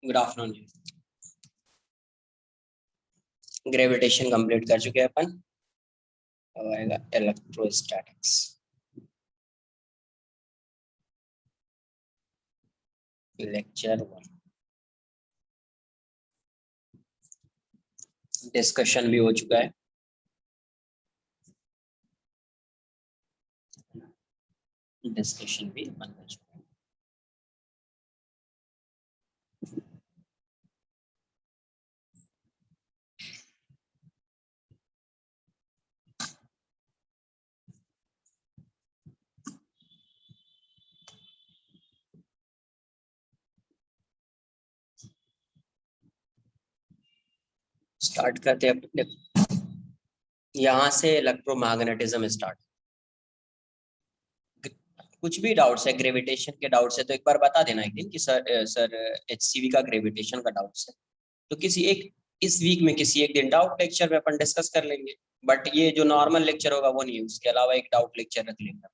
Good afternoon. Gravitation complete कर चुके हैं अपन। अब आएगा इलेक्ट्रोस्टैटिक्स। लेक्चर 1 डिस्कशन भी हो चुका है। डिस्कशन भी अपन कर चुके हैं। स्टार्ट करते हैं अपने। यहाँ से इलेक्ट्रोमैग्नेटिज्म स्टार्ट। कुछ भी डाउट्स है ग्रेविटेशन के डाउट्स है तो एक बार बता देना एक दिन कि सर एचसीवी का ग्रेविटेशन का डाउट्स है तो किसी एक इस वीक में किसी एक दिन डाउट लेक्चर में अपन डिस्कस कर लेंगे। बट ये जो नॉर्मल लेक्चर होगा वो नहीं है, उसके अलावा एक डाउट लेक्चर रख लेंगे।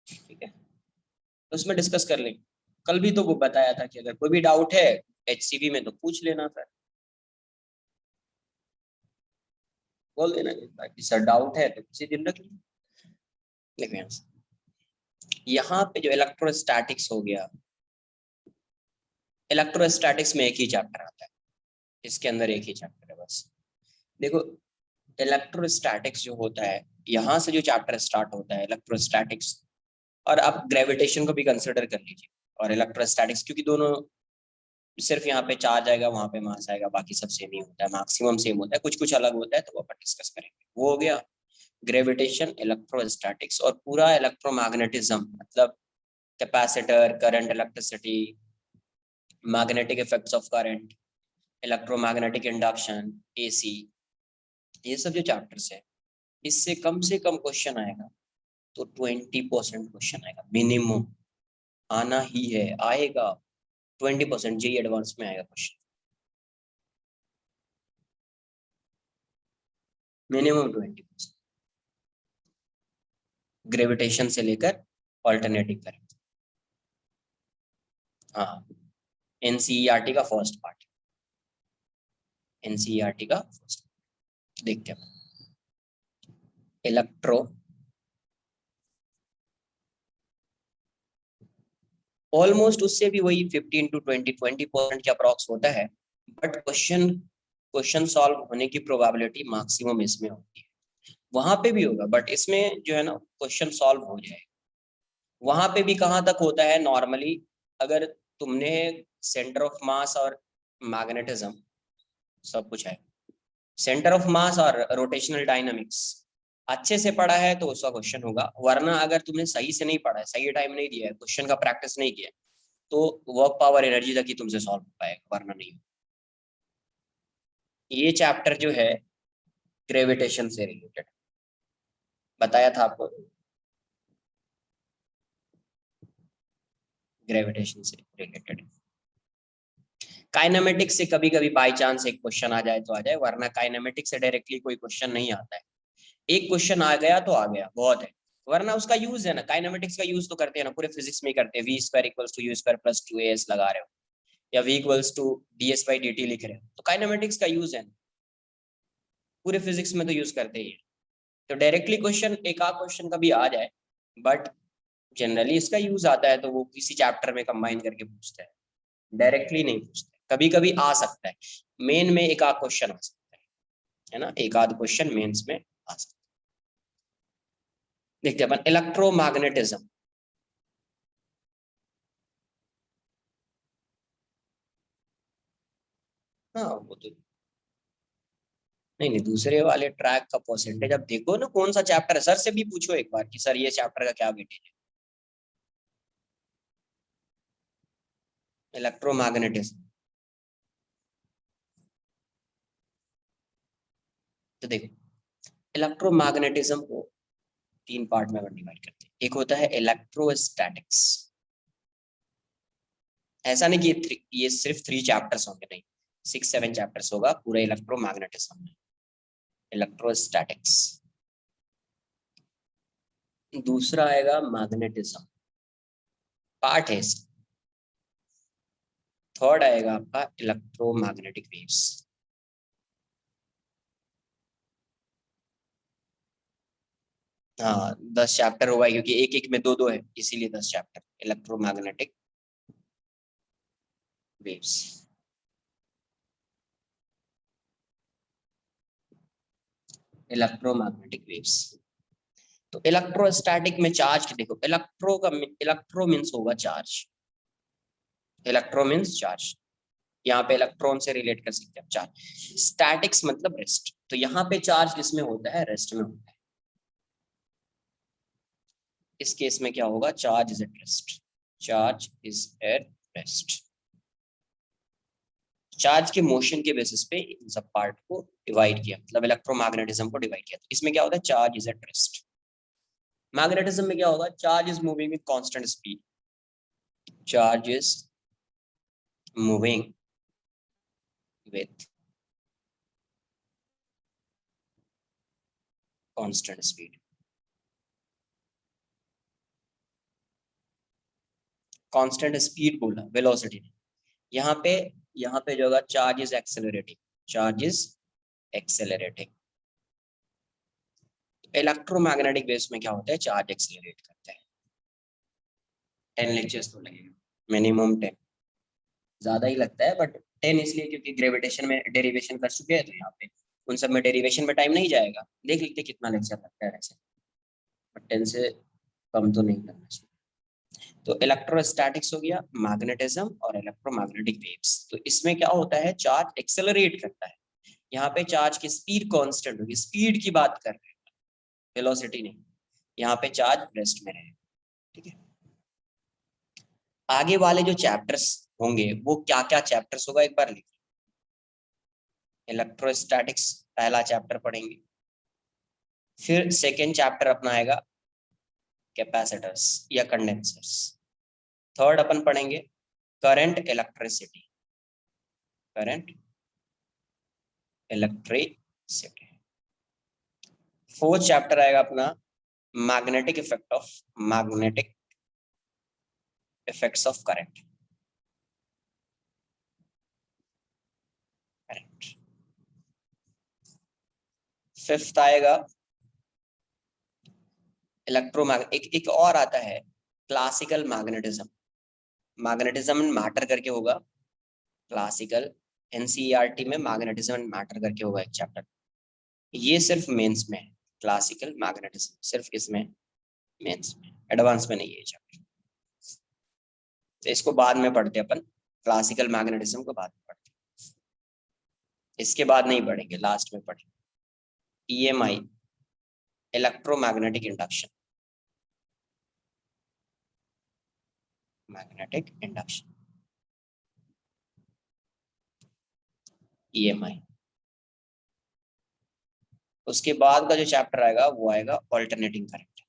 ठीक है, तो उसमें डिस्कस कर लेंगे। कल भी तो वो बताया था कि अगर कोई भी डाउट है एचसीवी में तो पूछ लेना सर, बोल देना कि सर डाउट है तो किसी दिन रख लेंगे। देखिए यहाँ पे जो इलेक्ट्रोस्टैटिक्स हो गया, इलेक्ट्रोस्टैटिक्स में एक ही चैप्टर आता है, इसके अंदर एक ही चैप्टर है बस। देखो इलेक्ट्रोस्टैटिक्स जो होता है, यहाँ से जो चैप्टर स्टार्ट होता है इलेक्ट्रोस्टैटिक्स, और आप ग्रेविटेशन को भी कंसिडर कर लीजिए और इलेक्ट्रोस्टैटिक्स, क्योंकि दोनों सिर्फ यहाँ पे चार्ज आएगा वहां पे मास आएगा, बाकी सब सेम ही होता है, मैक्सिमम सेम होता है, कुछ कुछ अलग होता है तो वो अपन डिस्कस करेंगे। वो हो गया ग्रेविटेशन, इलेक्ट्रोस्टैटिक्स और पूरा इलेक्ट्रोमैग्नेटिज्म, मतलब capacitor, current, electricity, magnetic effects of current, electromagnetic induction, AC, ये सब जो चैप्टर्स है इससे कम से कम क्वेश्चन आएगा तो 20% क्वेश्चन आएगा मिनिमम। आना ही है, आएगा 20%। जेई एडवांस में आएगा क्वेश्चन मिनिमम 20%, ग्रेविटेशन से लेकर ऑल्टरनेटिव करंट। हाँ, एनसीईआरटी का फर्स्ट पार्ट, एनसीईआरटी का फर्स्ट। देखते हैं इलेक्ट्रो, ऑलमोस्ट उससे भी वही 15 to 20% के अप्रॉक्स होता है, बट क्वेश्चन सॉल्व होने की प्रोबेबिलिटी मैक्सिमम इसमें होती है। वहां पे भी होगा बट इसमें जो है ना क्वेश्चन सॉल्व हो जाएगा। वहां पे भी कहाँ तक होता है नॉर्मली, अगर तुमने सेंटर ऑफ मास और मैग्नेटिज्म सब कुछ है, सेंटर ऑफ मास और रोटेशनल डायनामिक्स अच्छे से पढ़ा है तो उसका क्वेश्चन होगा, वरना अगर तुमने सही से नहीं पढ़ा है, सही टाइम नहीं दिया है, क्वेश्चन का प्रैक्टिस नहीं किया तो वर्क पावर एनर्जी तक ही तुमसे सॉल्व हो पाएगा, वरना नहीं। ये चैप्टर जो है ग्रेविटेशन से रिलेटेड बताया था आपको, ग्रेविटेशन से रिलेटेड। काइनेमेटिक्स से कभी कभी बाई चांस एक क्वेश्चन आ जाए तो आ जाए, वरना काइनेमेटिक्स से डायरेक्टली कोई क्वेश्चन नहीं आता है। एक क्वेश्चन आ गया तो आ गया, बहुत है। वरना उसका यूज है ना, काइनेमेटिक्स का यूज तो करते हैं ना, पूरे फिजिक्स में करते हैं। V square equals to u square plus 2as लगा रहे हो, या v equals to ds by dt लिख रहे हो, तो काइनेमेटिक्स का यूज है ना, पूरे फिजिक्स में तो यूज करते ही है। तो डायरेक्टली क्वेश्चन एक आध क्वेश्चन कभी आ जाए, बट जनरली इसका यूज आता है तो वो किसी चैप्टर में कंबाइन करके पूछते हैं, डायरेक्टली नहीं पूछते। कभी कभी आ सकता है, मेन में एक आध क्वेश्चन आ सकता है ना, एक आध क्वेश्चन मेंस में आ सकता है। देखते हैं अपन इलेक्ट्रोमैग्नेटिज्म। हाँ वो तो नहीं नहीं, दूसरे वाले ट्रैक का परसेंटेज अब देखो ना कौन सा चैप्टर है, सर से भी पूछो एक बार कि सर ये चैप्टर का क्या वेटेज है, इलेक्ट्रोमैग्नेटिज्म। तो देखो इलेक्ट्रोमैग्नेटिज्म को तीन पार्ट में अपन डिवाइड करते हैं। एक होता है इलेक्ट्रोस्टैटिक्स, ऐसा नहीं कि ये सिर्फ 3 चैप्टर्स होंगे, नहीं, 6-7 चैप्टर्स होगा पूरे इलेक्ट्रोमैग्नेटिज्म में, इलेक्ट्रोस्टैटिक्स। दूसरा आएगा मैग्नेटिज्म, पार्ट है इसका। थर्ड आएगा आपका इलेक्ट्रोमैग्नेटिक वेव्स। हाँ 10 चैप्टर होगा क्योंकि एक एक में दो दो है, इसीलिए 10 chapter electromagnetic waves. Electromagnetic waves. तो इलेक्ट्रोस्टैटिक में चार्ज की देखो, इलेक्ट्रो मीन्स होगा चार्ज, इलेक्ट्रो मीन्स चार्ज, यहाँ पे इलेक्ट्रॉन से रिलेट कर सकते हैं चार्ज। स्टैटिक्स मतलब रेस्ट, तो यहाँ पे चार्ज किसमें होता है, रेस्ट में होता है। इस केस में क्या होगा, charge is at rest, charge is at rest. Charge के मोशन के बेसिस पे इन सब पार्ट को डिवाइड किया, मतलब इलेक्ट्रोमैग्नेटिज्म को डिवाइड किया। तो इसमें क्या होता है, charge is at rest. Magnetism में क्या होगा, charge is moving with constant speed, charge is moving with constant speed. Constant speed बोला, वेलोसिटी नहीं। यहाँ पे जो होगा, charge is accelerating, charge is accelerating. Electromagnetic waves में क्या होता है, चार्ज एक्सेलरेट करता है। 10 लेक्चर्स तो लगेगा, मिनिमम 10, ज्यादा ही लगता है बट 10 इसलिए क्योंकि ग्रेविटेशन में डेरिवेशन कर चुके हैं, तो यहाँ पे उन सब में डेरिवेशन में टाइम नहीं जाएगा, देख लेते कितना लेक्चर लगता है वैसे, बट 10 से कम तो नहीं लगना चाहिए। तो इलेक्ट्रोस्टैटिक्स हो गया, मैग्नेटिज्म और इलेक्ट्रोमैग्नेटिक वेव्स। तो इसमें क्या होता है, चार्ज एक्सेलरेट करता है। यहाँ पे चार्ज की स्पीड कांस्टेंट होगी, स्पीड की बात कर रहे हैं, वेलोसिटी नहीं। यहाँ पे चार्ज रेस्ट में रहेगा, ठीक है। आगे वाले जो चैप्टर्स होंगे वो क्या क्या चैप्टर्स होगा एक बार लिखिए। इलेक्ट्रोस्टैटिक्स पहला चैप्टर पढ़ेंगे, फिर सेकेंड चैप्टर अपना आएगा कैपेसिटर्स या कंडेंसर्स। थर्ड अपन पढ़ेंगे current electricity, current electricity. Fourth chapter आएगा अपना magnetic effect of magnetic effects of current, current. Fifth आएगा एक और आता है classical magnetism, magnetism and matter करके होगा, क्लासिकल एनसीईआरटी में मैग्नेटिज्म एंड मैटर करके होगा एक चैप्टर। ये सिर्फ मेंस में है, क्लासिकल मैग्नेटिज्म सिर्फ किसमें, मेंस में, एडवांस में नहीं है चैप्टर। तो इसको बाद में पढ़ते हैं अपन, क्लासिकल मैग्नेटिज्म को बाद में पढ़ते हैं, इसके बाद नहीं पढ़ेंगे, लास्ट में पढ़ेंगे। EMI, electromagnetic induction, magnetic induction, EMI. उसके बाद का जो चैप्टर आएगा वो आएगा ऑल्टरनेटिंग करंट,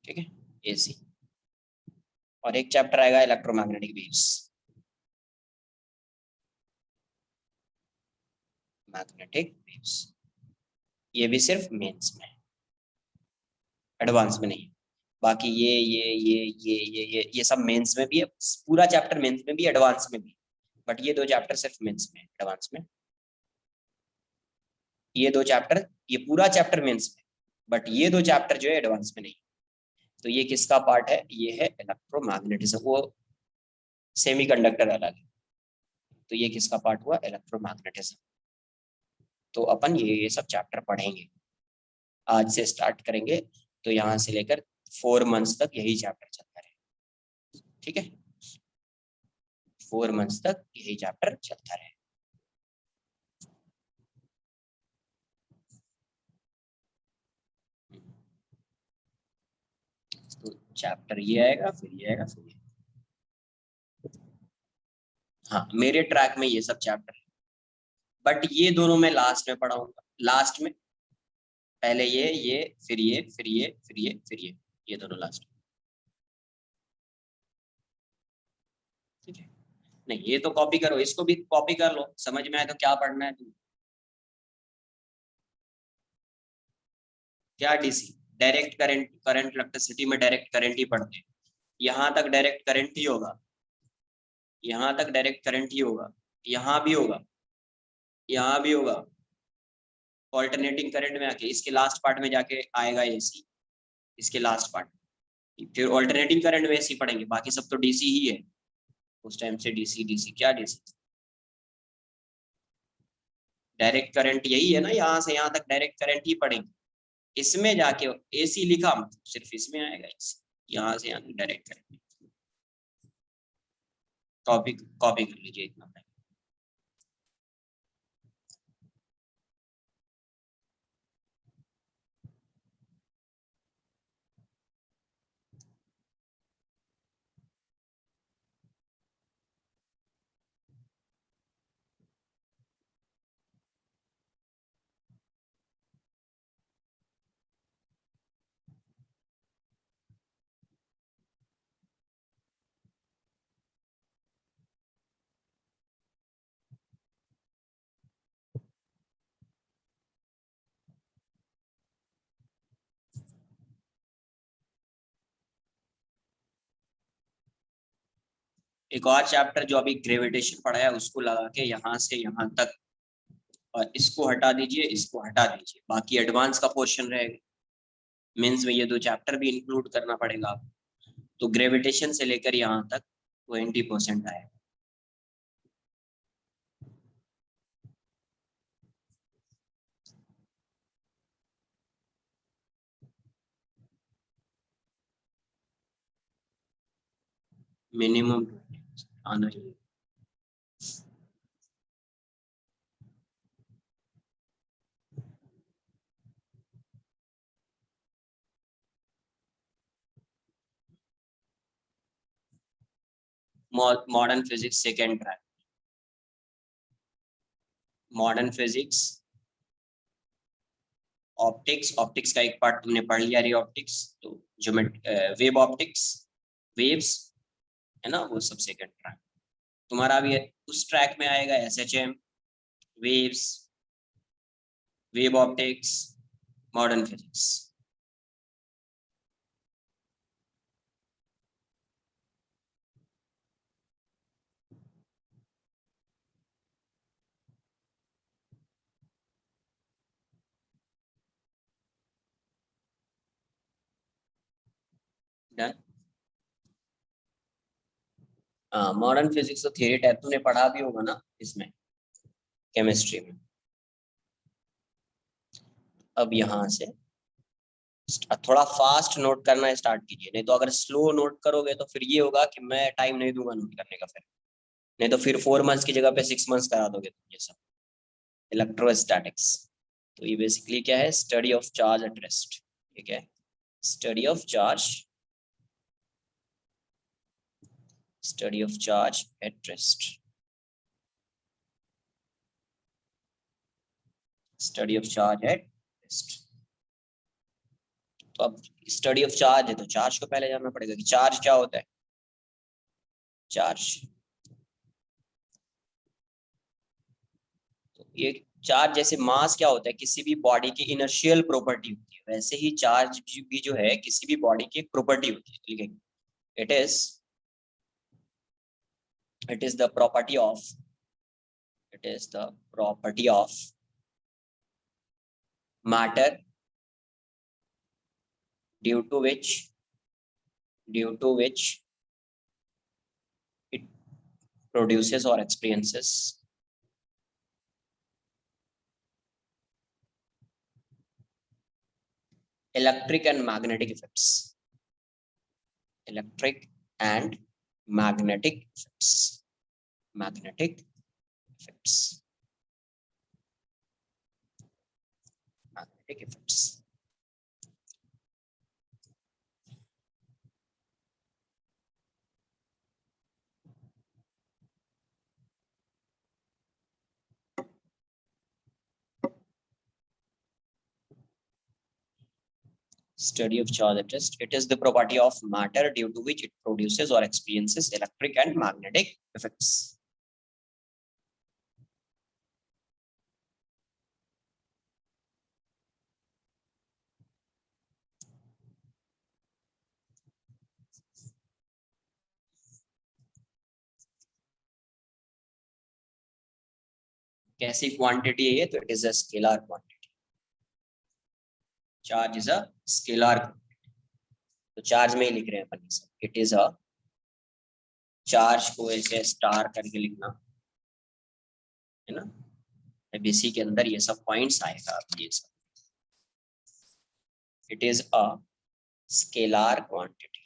ठीक है, एसी। और एक चैप्टर आएगा इलेक्ट्रोमैग्नेटिक वेव्स, मैग्नेटिक वेव्स। ये भी सिर्फ मेंस में, एडवांस में नहीं। बाकी ये सब मेंस में भी है, पूरा चैप्टर मेंस में भी, एडवांस में भी। बट ये दो चैप्टर सिर्फ मेंस में, एडवांस में ये दो चैप्टर, ये पूरा चैप्टर मेंस में, बट ये दो चैप्टर जो है एडवांस में नहीं। तो ये किसका पार्ट है, ये है इलेक्ट्रोमैग्नेटिज्म, वो सेमीकंडक्टर अलग है। तो ये किसका पार्ट हुआ, इलेक्ट्रोमैग्नेटिज्म। तो अपन ये सब चैप्टर पढ़ेंगे, आज से स्टार्ट करेंगे, तो यहाँ से लेकर 4 मंथ्स तक यही चैप्टर चलता रहे, ठीक है, 4 मंथ्स तक यही चैप्टर चलता रहे। तो चैप्टर ये आएगा, फिर ये आएगा, फिर ये। हाँ मेरे ट्रैक में ये सब चैप्टर है, बट ये दोनों मैं लास्ट में पढ़ाऊंगा, लास्ट में। पहले ये फिर ये फिर ये फिर ये फिर ये दोनों लास्ट, ठीक है। नहीं ये तो कॉपी करो, इसको भी कॉपी कर लो, समझ में आए तो क्या पढ़ना है तुम, क्या डीसी, डायरेक्ट करंट इलेक्ट्रिसिटी में डायरेक्ट करंट ही पढ़ते हैं। यहाँ तक डायरेक्ट करंट ही होगा, यहाँ तक डायरेक्ट करंट ही होगा, यहाँ भी होगा, यहाँ भी होगा। ऑल्टरनेटिंग करंट में आके इसके लास्ट पार्ट में जाके आएगा एसी, इसके लास्ट पार्ट। फिर ऑल्टरनेटिंग करंट में एसी पढ़ेंगे, बाकी सब तो डीसी ही है उस टाइम से। डीसी डीसी क्या डीसी, डायरेक्ट करंट यही है ना, यहाँ से यहाँ तक डायरेक्ट करंट ही पढ़ेंगे। इसमें जाके एसी लिखा मतलब सिर्फ इसमें आएगा एसी, यहाँ से यहाँ तक डायरेक्ट करंट। कॉपी कॉपी कर लीजिए इतना। एक और चैप्टर जो अभी ग्रेविटेशन पढ़ा है उसको लगा के यहाँ से यहाँ तक, और इसको हटा दीजिए, इसको हटा दीजिए, बाकी एडवांस का पोर्शन रहेगा। मीन्स में ये दो चैप्टर भी इंक्लूड करना पड़ेगा आपको। तो ग्रेविटेशन से लेकर यहाँ तक 20% आएगा। मिनिमम आना चाहिए। Modern physics second track, modern physics, optics, optics का एक पार्ट तुमने पढ़ लिया रे ऑप्टिक्स, तो जो वेब ऑप्टिक्स, वेव्स है ना, वो सब सेकेंड ट्रैक तुम्हारा भी है। उस ट्रैक में आएगा SHM, waves, web optics, modern physics. Done. Modern physics तो थियरी टाइप तुमने पढ़ा भी होगा ना इसमें, केमिस्ट्री में। अब यहाँ से थोड़ा फास्ट नोट करना स्टार्ट कीजिए, नहीं तो अगर स्लो नोट करोगे तो फिर ये होगा कि मैं टाइम नहीं दूंगा नोट करने का, फिर नहीं तो फिर 4 मंथ्स की जगह पे 6 मंथ्स करा दोगे तुम ये सब। इलेक्ट्रोस्टैटिक्स, तो ये बेसिकली क्या है, study of charge at rest. ठीक है, study of charge, study of charge at rest, study of charge at rest. तो अब स्टडी ऑफ चार्ज है तो चार्ज को पहले जानना पड़ेगा कि चार्ज क्या होता है। चार्ज, तो ये चार्ज जैसे मास क्या होता है, किसी भी बॉडी की इनर्शियल प्रॉपर्टी होती है, वैसे ही चार्ज भी जो है किसी भी बॉडी की एक प्रॉपर्टी होती है। लिखेंगे it is the property of, it is the property of matter due to which it produces or experiences electric and magnetic effects, electric and magnetic effects, magnetic effects, magnetic effects. Study of charge at rest. It is the property of matter due to which it produces or experiences electric and magnetic effects. कैसी quantity है ये? तो it is a scalar quantity. Charge is a scalar, तो charge में ही लिख रहे हैं अपन सब। इट इज अ, चार्ज को ऐसे स्टार करके लिखना है ना, एबीसी के अंदर ये सब पॉइंट्स आएगा ये सब। It is a scalar quantity.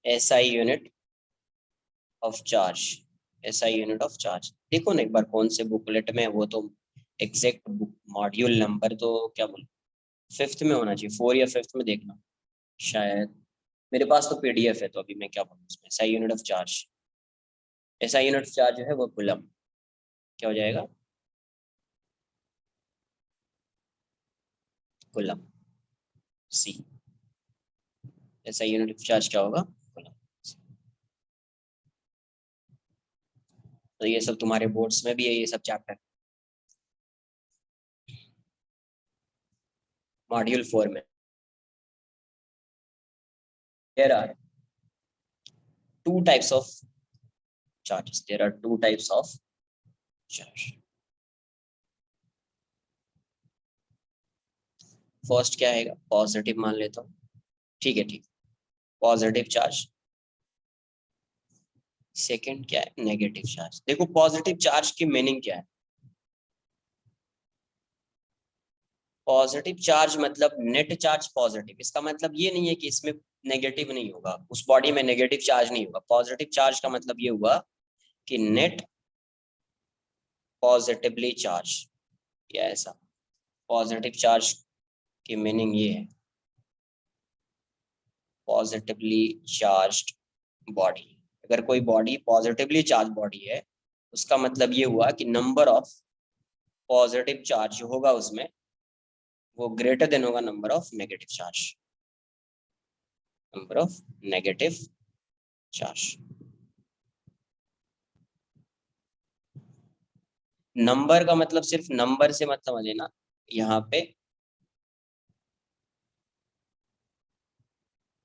SI unit of charge, SI unit of charge. देखो ना एक बार कौन से बुकलेट में, वो तो एग्जैक्ट मॉड्यूल नंबर तो क्या बोल, फिफ्थ में होना चाहिए, 4 या 5th में देखना शायद। मेरे पास तो पीडीएफ है, तो अभी मैं क्या बोलूँ उसमें। SI unit of charge, SI unit of charge जो है वो कूलम। क्या हो जाएगा? Coulomb. C, SI unit of charge क्या होगा? कूलम। तो ये सब तुम्हारे बोर्ड्स में भी है, ये सब चैप्टर मॉड्यूल 4 में। There are two types of charges, there are two types of charge. First क्या आएगा? पॉजिटिव मान लेता हूँ, ठीक है ठीक, पॉजिटिव चार्ज। सेकंड क्या है? Negative charge. देखो पॉजिटिव चार्ज की मीनिंग क्या है? पॉजिटिव चार्ज मतलब नेट चार्ज पॉजिटिव। इसका मतलब ये नहीं है कि इसमें नेगेटिव नहीं होगा, उस बॉडी में नेगेटिव चार्ज नहीं होगा। पॉजिटिव चार्ज का मतलब ये हुआ कि नेट पॉजिटिवली चार्ज, या ऐसा। पॉजिटिव चार्ज की मीनिंग ये है, पॉजिटिवली चार्ज्ड बॉडी। अगर कोई बॉडी पॉजिटिवली चार्ज बॉडी है, उसका मतलब ये हुआ कि नंबर ऑफ पॉजिटिव चार्ज जो होगा उसमें, वो ग्रेटर देन होगा number of negative charge, number of negative charge. Number का मतलब सिर्फ नंबर से मत समझ लेना, यहाँ पे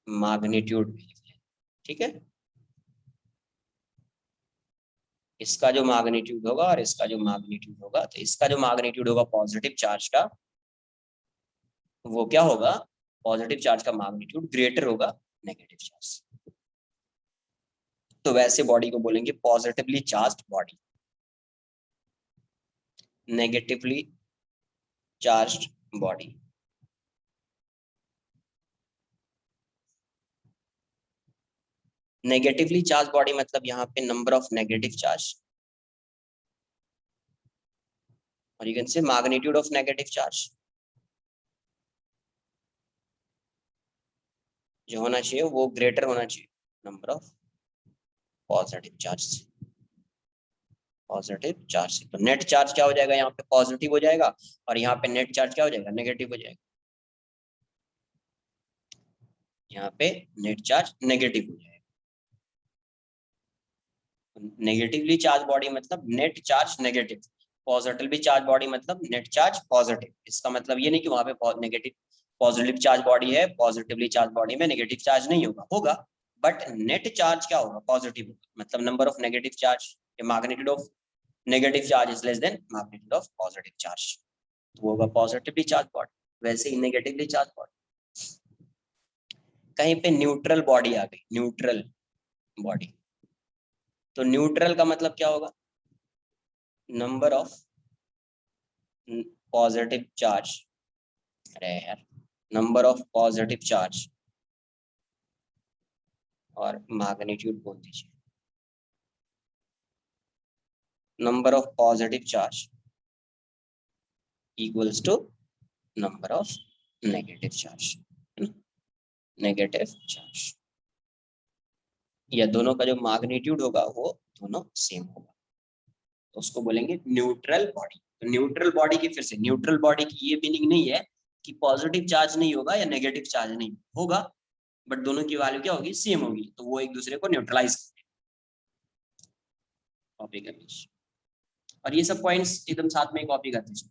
मैग्नीट्यूड भी लिख लेना, ठीक है। इसका जो मैग्नीट्यूड होगा और इसका जो मैग्नीट्यूड होगा, तो इसका जो मैग्नीट्यूड होगा पॉजिटिव चार्ज का, वो क्या होगा? पॉजिटिव चार्ज का मैग्नीट्यूड ग्रेटर होगा नेगेटिव चार्ज। तो वैसे बॉडी को बोलेंगे positively charged body, negatively charged body. Negatively charge body मतलब यहाँ पे नंबर ऑफ नेगेटिव चार्ज, और you can say magnitude of negative charge जो होना चाहिए वो ग्रेटर होना चाहिए नंबर ऑफ पॉजिटिव चार्ज से, पॉजिटिव चार्ज से। तो नेट चार्ज क्या हो जाएगा? यहाँ पे पॉजिटिव हो जाएगा, और यहाँ पे नेट चार्ज क्या हो जाएगा? नेगेटिव हो जाएगा। यहाँ पे नेट चार्ज नेगेटिव हो जाएगा। नेगेटिवली चार्ज बॉडी मतलब net charge negative, positively charge body मतलब नेट चार्ज पॉजिटिव। इसका मतलब ये नहीं कि वहां पे नेगेटिव पॉजिटिव चार्ज बॉडी है, पॉजिटिवली चार्ज बॉडी में नेगेटिव चार्ज नहीं होगा, होगा, बट नेट चार्ज क्या होगा? पॉजिटिव होगा। मतलब नंबर ऑफ नेगेटिव चार्ज या magnitude of negative charge is less than magnitude of positive charge, तो होगा पॉजिटिवली चार्ज बॉडी। वैसे ही नेगेटिवली चार्ज बॉडी, कहीं पे न्यूट्रल बॉडी आ गई, न्यूट्रल बॉडी, तो न्यूट्रल का मतलब क्या होगा? नंबर ऑफ पॉजिटिव चार्ज, अरे यार, नंबर ऑफ पॉजिटिव चार्ज और मैग्नीट्यूड बोल दीजिए, number of positive charge equals to number of negative charge, negative charge. या दोनों का जो मैग्नीट्यूड होगा वो दोनों सेम होगा, तो उसको बोलेंगे न्यूट्रल बॉडी। तो न्यूट्रल बॉडी की, फिर से न्यूट्रल बॉडी की ये मीनिंग नहीं है कि पॉजिटिव चार्ज नहीं होगा या नेगेटिव चार्ज नहीं होगा, बट दोनों की वैल्यू क्या होगी? सेम होगी, तो वो एक दूसरे को न्यूट्रलाइज कॉपी कर लीजिए, और ये सब पॉइंट्स एकदम साथ में कॉपी कर दीजिए।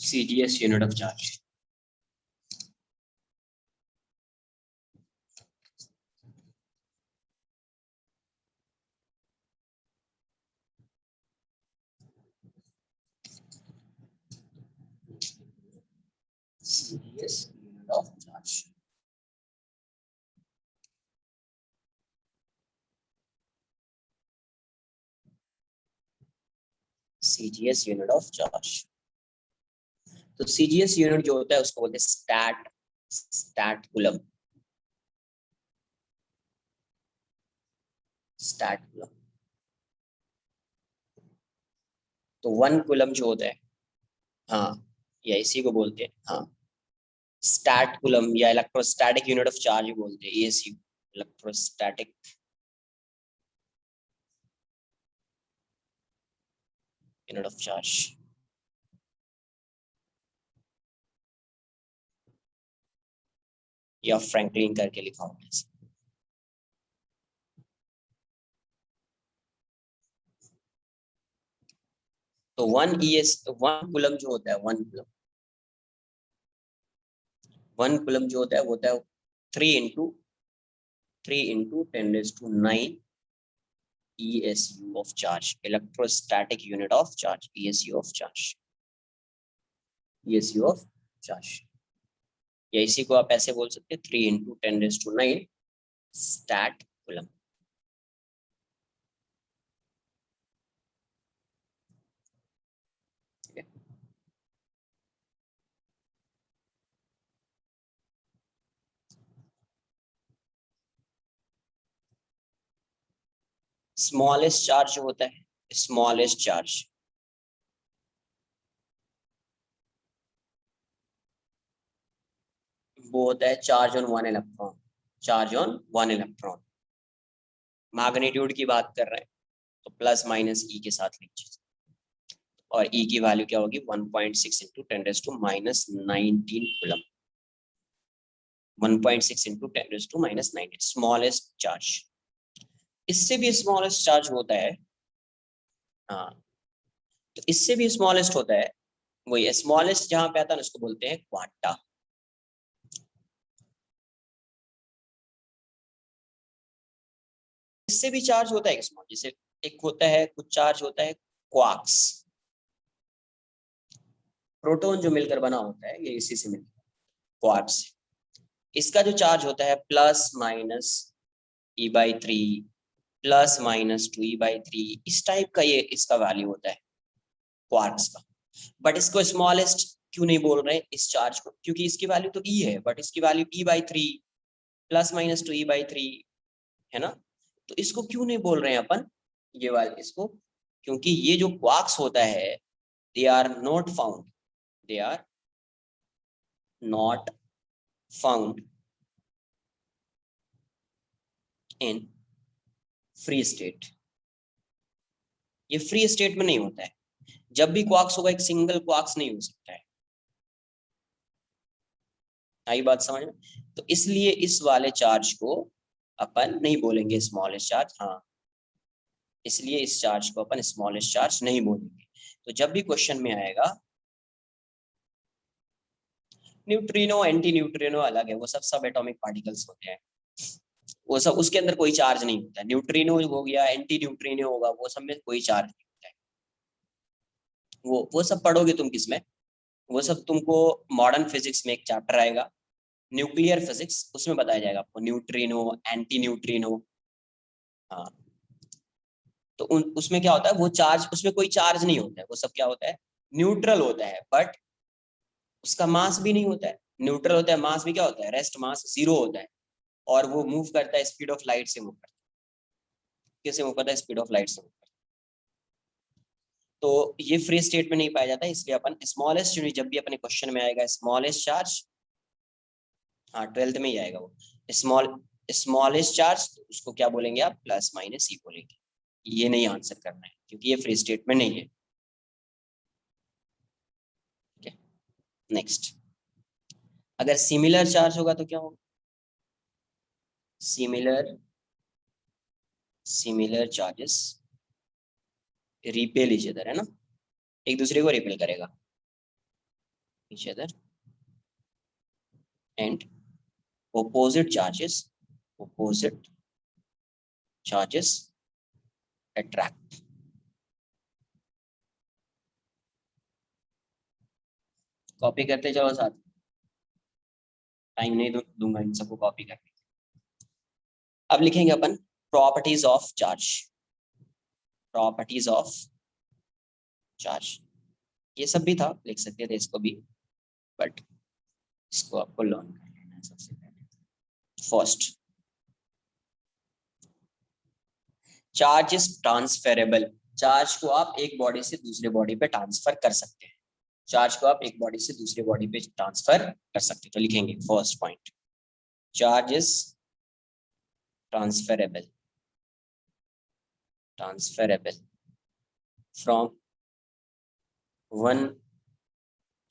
CGS unit of charge. CGS unit of charge. CGS unit of charge. तो CGS यूनिट जो होता है उसको बोलते हैं स्टैट कूलम। Stat coulomb. तो 1 कूलम जो होता है, हाँ, या इसी को बोलते हैं, हाँ, स्टैट कूलम या इलेक्ट्रोस्टैटिक यूनिट ऑफ चार्ज बोलते हैं, ESU, electrostatic unit of charge. या फ्रैंकलिन करके लिखा हुआ है। तो 1 कूलम जो होता है, 1 कूलम जो होता है वो होता है 3 into 10⁻⁹ ESU of charge, electrostatic unit of charge, ESU of charge, ESU of charge। या इसी को आप ऐसे बोल सकते हैं 3 into 10⁹ stat coulomb. Smallest charge जो होता है, स्मॉलेस्ट चार्ज, वो होता है charge on 1 electron. Charge on 1 electron. Magnitude की बात कर रहे हैं तो प्लस माइनस ई के साथ लीजिए, और ई की वैल्यू क्या होगी 1.6 into 10⁻⁻19 coulomb. 1.6 into 10⁻⁻19 smallest charge. इससे भी स्मॉलेस्ट चार्ज होता है, हाँ, तो इससे भी स्मॉलेस्ट होता है, वही स्मॉलेस्ट जहां पे आता है उसको बोलते हैं क्वांटा। इससे भी चार्ज होता है स्मॉल, जैसे एक होता है, कुछ चार्ज होता है क्वार्क्स, प्रोटॉन जो मिलकर बना होता है, ये इसी से मिलकर क्वार्क्स। इसका जो चार्ज होता है +-E/3 +-2E/3, इस टाइप का ये इसका वैल्यू होता है क्वार्क्स का। बट इसको स्मॉलेस्ट क्यों नहीं बोल रहे इस चार्ज को, क्योंकि इसकी वैल्यू तो E है, बट इसकी वैल्यू E/3 +-2E/3 है ना। तो इसको क्यों नहीं बोल रहे हैं अपन ये वाले इसको, क्योंकि ये जो क्वार्क्स होता है they are not found in free state. ये फ्री स्टेट में नहीं होता है। जब भी क्वार्क्स होगा एक सिंगल क्वार्क्स नहीं हो सकता है। आई बात समझ में। तो इसलिए इस वाले चार्ज को अपन नहीं बोलेंगे स्मॉलेस्ट चार्ज, हाँ, इसलिए इस चार्ज को अपन स्मॉलेस्ट चार्ज नहीं बोलेंगे। तो जब भी क्वेश्चन में आएगा, न्यूट्रिनो एंटी न्यूट्रिनो अलग है, वो सब एटॉमिक पार्टिकल्स होते हैं, वो सब उसके अंदर कोई चार्ज नहीं होता है। न्यूट्रिनो हो गया, एंटी न्यूट्रिनो होगा, वो सब में कोई चार्ज नहीं होता है। वो सब पढ़ोगे तुम किसमें, वो सब तुमको मॉडर्न फिजिक्स में एक चैप्टर आएगा न्यूक्लियर फिजिक्स, उसमें बताया जाएगा आपको न्यूट्रिनो, एंटी न्यूट्रिनो। हाँ, तो उसमें क्या होता है, वो चार्ज, उसमें कोई चार्ज नहीं होता है, वो सब क्या होता है, न्यूट्रल होता है, बट उसका मास भी नहीं होता है। न्यूट्रल होता है, मास भी क्या होता है, रेस्ट मास 0 होता है, और वो मूव करता है स्पीड ऑफ लाइट से मूव करता है। कैसे मूव करता है, स्पीड ऑफ लाइट से मूव करता है। तो ये फ्री स्टेट में नहीं पाया जाता है, इसलिए अपन स्मॉलेस्ट यूनिट जब भी अपने क्वेश्चन में आएगा स्मॉलेस्ट चार्ज, हाँ 12th में ही आएगा वो, स्मॉलेस्ट चार्ज, तो उसको क्या बोलेंगे आप, +-E बोलेंगे। ये नहीं आंसर करना है क्योंकि ये फ्री स्टेट में नहीं है। ठीक है, नेक्स्ट। अगर सिमिलर चार्ज होगा तो क्या होगा, similar charges repel each other, है ना, एक दूसरे को रिपेल करेगा। each other and opposite charges attract. Copy करते चलो साथ, टाइम नहीं दूंगा इन सबको कॉपी करने। अब लिखेंगे अपन properties of charge, properties of charge. ये सब भी था, लिख सकते थे इसको भी, बट इसको आपको लर्न कर लेना है सबसे पहले। First, charge is transferable. Charge को आप एक बॉडी से दूसरे बॉडी पे ट्रांसफर कर सकते हैं, चार्ज को आप एक बॉडी से दूसरे बॉडी पे ट्रांसफर कर सकते हैं। तो लिखेंगे first point, charge is transferable from one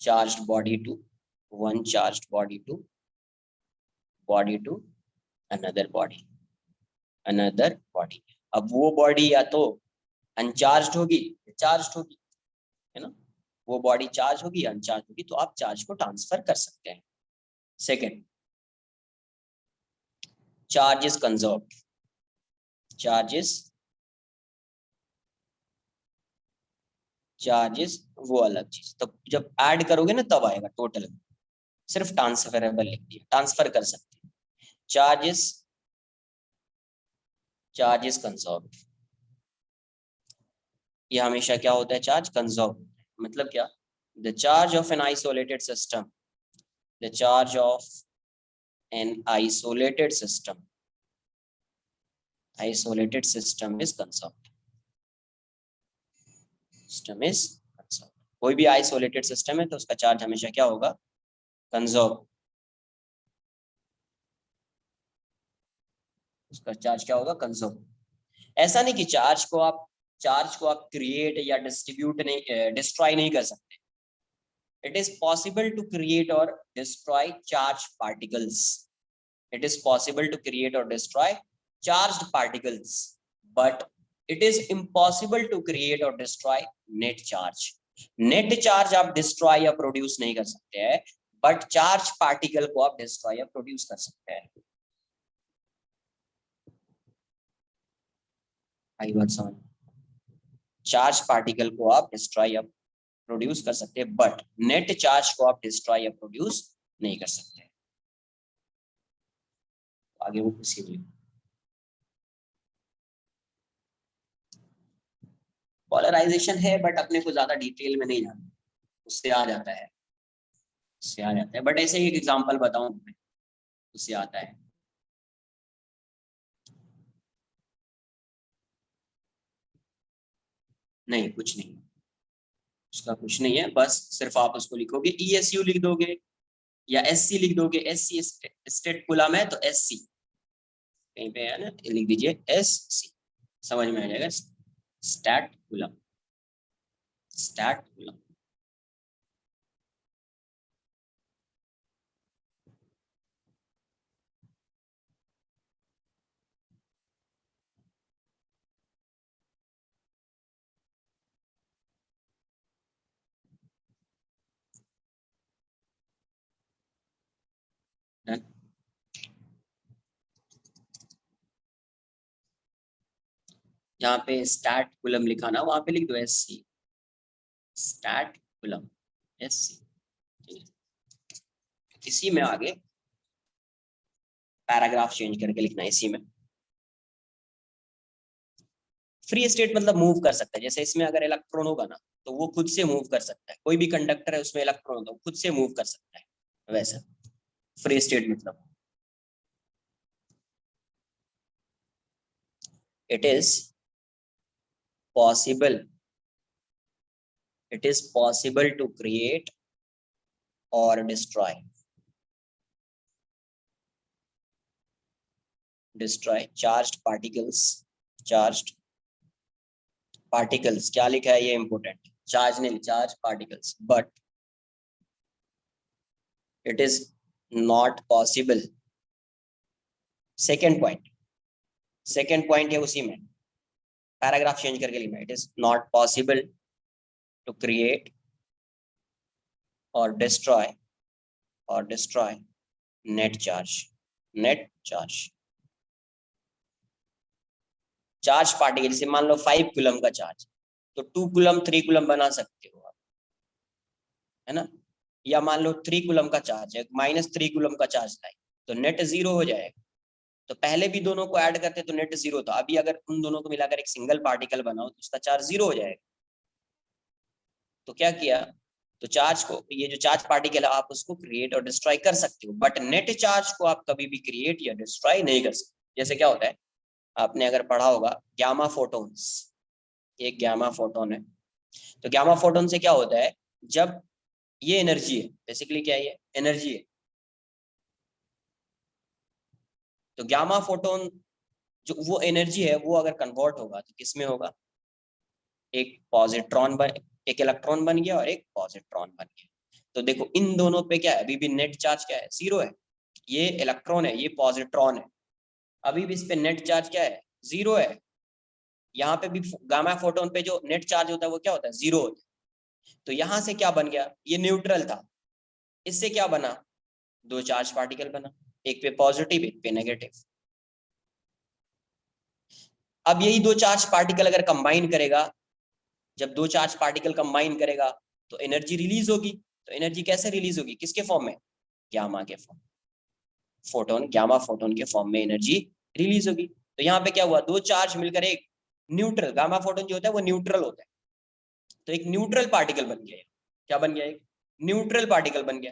charged body to another body। अब वो बॉडी या तो अनचार्ज होगी या चार्ज होगी, है ना, वो बॉडी चार्ज होगी या अनचार्ज होगी, तो आप चार्ज को ट्रांसफर कर सकते हैं। Second, charge is conserved. Charges वो अलग चीज, तब जब ऐड करोगे ना तब आएगा टोटल। सिर्फ ट्रांसफरेबल लिख दिया, ट्रांसफर कर सकते हैं। चार्जेस कंजर्व्ड, ये हमेशा क्या होता है, चार्ज कंजर्व। मतलब क्या, the charge of an isolated system is conserved. कोई भी आइसोलेटेड सिस्टम है तो उसका चार्ज हमेशा क्या होगा, कंजर्व। उसका चार्ज क्या होगा, कंजर्व। ऐसा नहीं कि चार्ज को आप क्रिएट या डिस्ट्रॉय नहीं कर सकते। It is possible to create और destroy charge particles, but it is impossible to create और destroy net charge. Net charge आप डिस्ट्रॉय या प्रोड्यूस नहीं कर सकते हैं, बट चार्ज पार्टिकल को आप डिस्ट्रॉय या प्रोड्यूस कर सकते हैं। आई बात समझ, चार्ज पार्टिकल को आप डिस्ट्रॉय या प्रोड्यूस कर सकते हैं, बट नेट चार्ज को आप डिस्ट्रॉय या प्रोड्यूस नहीं कर सकते। आगे वो इसीलिए पोलराइजेशन है, बट अपने को ज्यादा डिटेल में नहीं जाना, उससे आ जाता है, बट ऐसे ही एक एग्जांपल बताऊं मैं, उससे आता है। नहीं, कुछ नहीं, उसका कुछ नहीं है, बस सिर्फ आप उसको लिखोगे, ESU लिख दोगे या SC लिख दोगे। SC स्टेट कूलम है तो SC कहीं पे है ना, लिख दीजिए SC, समझ में आ जाएगा। Stat coulomb. जहाँ पे स्टैट कूलम लिखा ना, वहां पे लिख दो SC, स्टैट कूलम SC। इसी में आगे पैराग्राफ चेंज करके लिखना है इसी में। फ्री स्टेट मतलब मूव कर सकता है, जैसे इसमें अगर इलेक्ट्रॉन होगा ना तो वो खुद से मूव कर सकता है, कोई भी कंडक्टर है उसमें इलेक्ट्रॉन होगा, वो खुद से मूव कर सकता है, वैसा फ्री स्टेट मतलब। It is possible to create और डिस्ट्रॉय चार्ज्ड पार्टिकल्स। क्या लिखा है ये इंपोर्टेंट, चार्ज नहीं, charge particles, but it is not possible. Second point है उसी में, पैराग्राफ चेंज करके लिखना, it is not possible to create और डिस्ट्रॉय नेट चार्ज पार्टिकल। जैसे मान लो 5 कूलम का चार्ज, तो 2 कूलम 3 कूलम बना सकते हो आप, है ना। या मान लो 3 कूलम का चार्ज है, -3 कूलम का चार्ज लाए, तो नेट 0 हो जाएगा। तो पहले भी दोनों को ऐड करते तो नेट 0 था, अभी अगर उन दोनों को मिलाकर एक सिंगल पार्टिकल बनाओ तो उसका चार्ज 0 हो जाएगा। तो क्या किया, तो चार्ज को, ये जो चार्ज पार्टिकल है आप उसको क्रिएट और डिस्ट्रॉय कर सकते हो, बट नेट चार्ज को आप कभी भी क्रिएट या डिस्ट्रॉय नहीं कर सकते। जैसे क्या होता है, आपने अगर पढ़ा होगा गैमा फोटोन्स, एक गैमा फोटोन है। तो गैमा फोटोन से क्या होता है, जब ये एनर्जी है, बेसिकली क्या है, ये एनर्जी है। तो गैमा फोटोन जो वो एनर्जी है वो अगर कन्वर्ट होगा तो किस में होगा, एक पॉजिट्रॉन बन, एक इलेक्ट्रॉन बन गया और एक पॉजिट्रॉन बन गया। तो देखो इन दोनों पे क्या है, अभी भी नेट चार्ज क्या है, 0 है। ये इलेक्ट्रॉन है, ये पॉजिट्रॉन है, अभी भी इस पे नेट चार्ज क्या है, 0 है। यहाँ पे भी गामा फोटोन पे जो नेट चार्ज होता है वो क्या होता है, 0 होता है। तो यहाँ से क्या बन गया, ये न्यूट्रल था, इससे क्या बना, 2 चार्ज पार्टिकल बना, एक पे पॉजिटिव एक पे नेगेटिव। अब यही 2 चार्ज पार्टिकल अगर कंबाइन करेगा, जब 2 चार्ज पार्टिकल कंबाइन करेगा तो एनर्जी रिलीज होगी। तो एनर्जी कैसे रिलीज होगी, किसके फॉर्म में, गामा के फॉर्म, फोटोन, गामा फोटोन के फॉर्म में एनर्जी रिलीज होगी। तो यहाँ पे क्या हुआ, 2 चार्ज मिलकर एक न्यूट्रल, गामा फोटोन जो होता है वो न्यूट्रल होता है, तो एक न्यूट्रल पार्टिकल बन गया। क्या बन गया, एक न्यूट्रल पार्टिकल बन गया।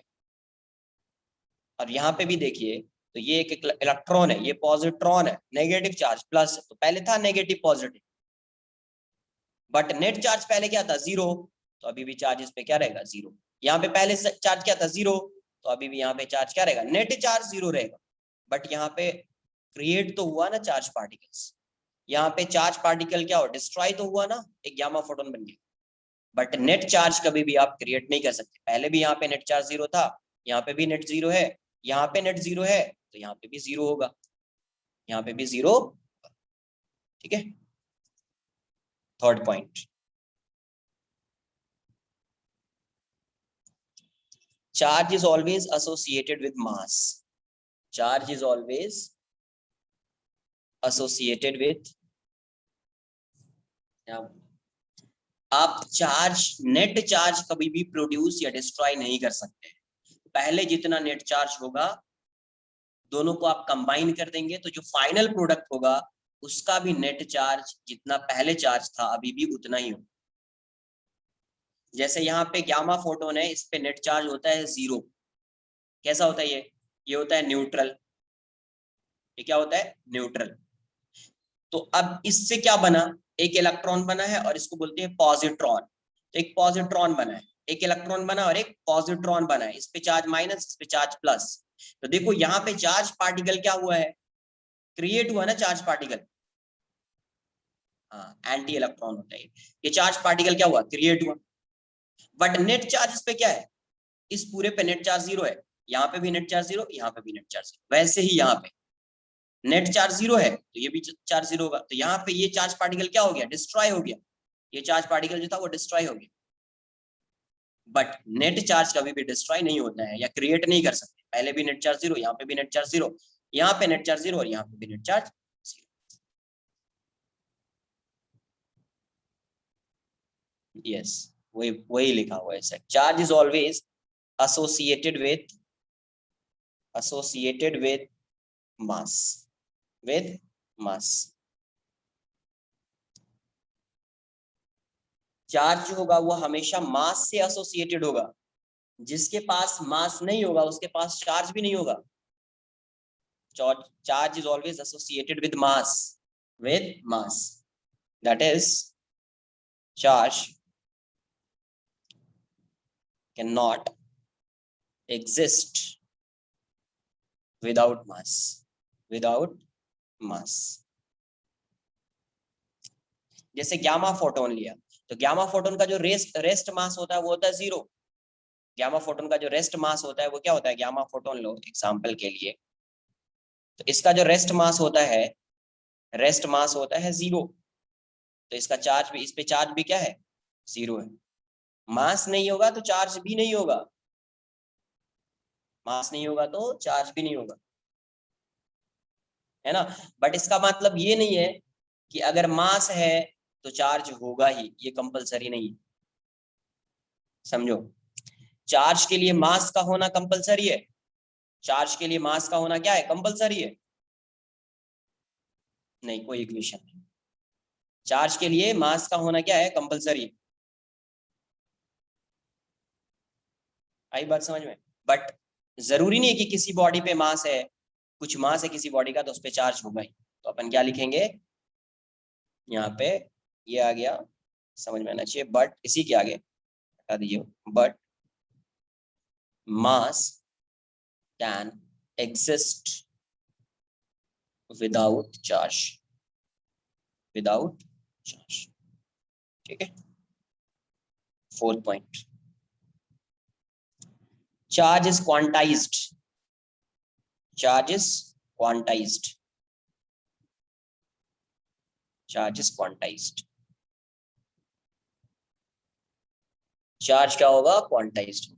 और यहाँ पे भी देखिए, तो ये एक इलेक्ट्रॉन है, ये पॉजिट्रॉन है, नेगेटिव चार्ज प्लस, तो पहले था negative positive, but net charge पहले क्या था, 0, तो अभी भी चार्ज इस पे क्या रहेगा, 0। यहाँ पे पहले चार्ज क्या था, 0, तो अभी भी यहाँ पे चार्ज क्या रहेगा, नेट चार्ज 0 रहेगा। बट यहाँ पे क्रिएट तो हुआ ना चार्ज पार्टिकल्स, यहाँ पे चार्ज पार्टिकल क्या हो, डिस्ट्रॉय तो हुआ ना, एक गामा फोटोन बन गया। बट नेट चार्ज कभी भी आप क्रिएट नहीं कर सकते, पहले भी यहाँ पे नेट चार्ज 0 था, यहाँ पे भी नेट 0 है, यहाँ पे नेट 0 है तो यहाँ पे भी 0 होगा, यहाँ पे भी 0। ठीक है, third point, charge is always associated with mass, charge is always associated with, आप चार्ज, नेट चार्ज कभी भी प्रोड्यूस या डिस्ट्रॉय नहीं कर सकते। पहले जितना नेट चार्ज होगा दोनों को आप कंबाइन कर देंगे तो जो फाइनल प्रोडक्ट होगा उसका भी नेट चार्ज जितना पहले चार्ज था अभी भी उतना ही होगा। जैसे यहाँ पे गामा फोटोन है, इस पे नेट चार्ज होता है 0, कैसा होता है ये होता है न्यूट्रल, ये क्या होता है, न्यूट्रल। तो अब इससे क्या बना, एक इलेक्ट्रॉन बना है और इसको बोलते हैं पॉजिट्रॉन। तो एक पॉजिट्रॉन बना है, एक इलेक्ट्रॉन बना और एक पॉजिट्रॉन बना है, इस पे चार्ज माइनस, इस पे चार्ज प्लस। तो देखो यहाँ पे चार्ज पार्टिकल क्या हुआ है, क्रिएट हुआ ना चार्ज पार्टिकल, हाँ एंटी इलेक्ट्रॉन होता है ये चार्ज पार्टिकल, क्या हुआ, क्रिएट हुआ। बट नेट चार्ज इस पे क्या है, इस पूरे पे नेट चार्ज 0 है, यहाँ पे भी नेट चार्ज 0, यहाँ पे भी नेट चार्ज 0। वैसे ही यहाँ पे नेट चार्ज 0 है तो ये भी चार्ज 0 होगा, तो यहाँ पे ये चार्ज पार्टिकल क्या हो गया, डिस्ट्रॉय हो गया, ये चार्ज पार्टिकल जो था वो डिस्ट्रॉय हो गया। बट नेट चार्ज कभी भी डिस्ट्रॉय नहीं होता है या क्रिएट नहीं कर सकते, पहले भी नेट चार्ज 0, यहाँ पे भी नेट चार्ज 0, यहाँ पे नेट चार्ज 0 और यहाँ पे भी नेट चार्ज 0। यस, वही लिखा हुआ है sir, charge is always associated with mass, with mass। Charge जो होगा वो हमेशा मास से एसोसिएटेड होगा, जिसके पास मास नहीं होगा उसके पास चार्ज भी नहीं होगा। Charge is always associated with mass, that is charge can not exist without mass. जैसे गामा फोटोन लिया, तो गामा फोटोन का जो रेस्ट मास होता है वो होता है 0। गामा फोटोन का जो रेस्ट मास होता है वो क्या होता है, गामा फोटोन लो एग्जांपल के लिए, तो इसका जो रेस्ट मास होता है 0। तो इसका चार्ज भी, इस पे चार्ज भी क्या है, 0 है। मास नहीं होगा तो चार्ज भी नहीं होगा, मास नहीं होगा तो चार्ज भी नहीं होगा, है ना। बट इसका मतलब ये नहीं है कि अगर मास है तो चार्ज होगा ही, ये कंपलसरी नहीं है, समझो। चार्ज के लिए मास का होना कंपलसरी है, चार्ज के लिए मास का होना क्या है, कंपलसरी है? नहीं, कोई इक्वेशन नहीं। चार्ज के लिए मास का होना क्या है, कंपलसरी है। आई बात समझ में? बट जरूरी नहीं है कि किसी बॉडी पे मास है, कुछ मास है किसी बॉडी का तो उस पर चार्ज होगा ही। तो अपन क्या लिखेंगे यहाँ पे, ये आ गया, समझ में आना चाहिए, बट इसी के आगे हटा दीजिए, but mass can exist without charge, without charge, ठीक है। Fourth point, charge is quantized, charge is quantized, charge is quantized. Charge क्या होगा, क्वांटाइज्ड।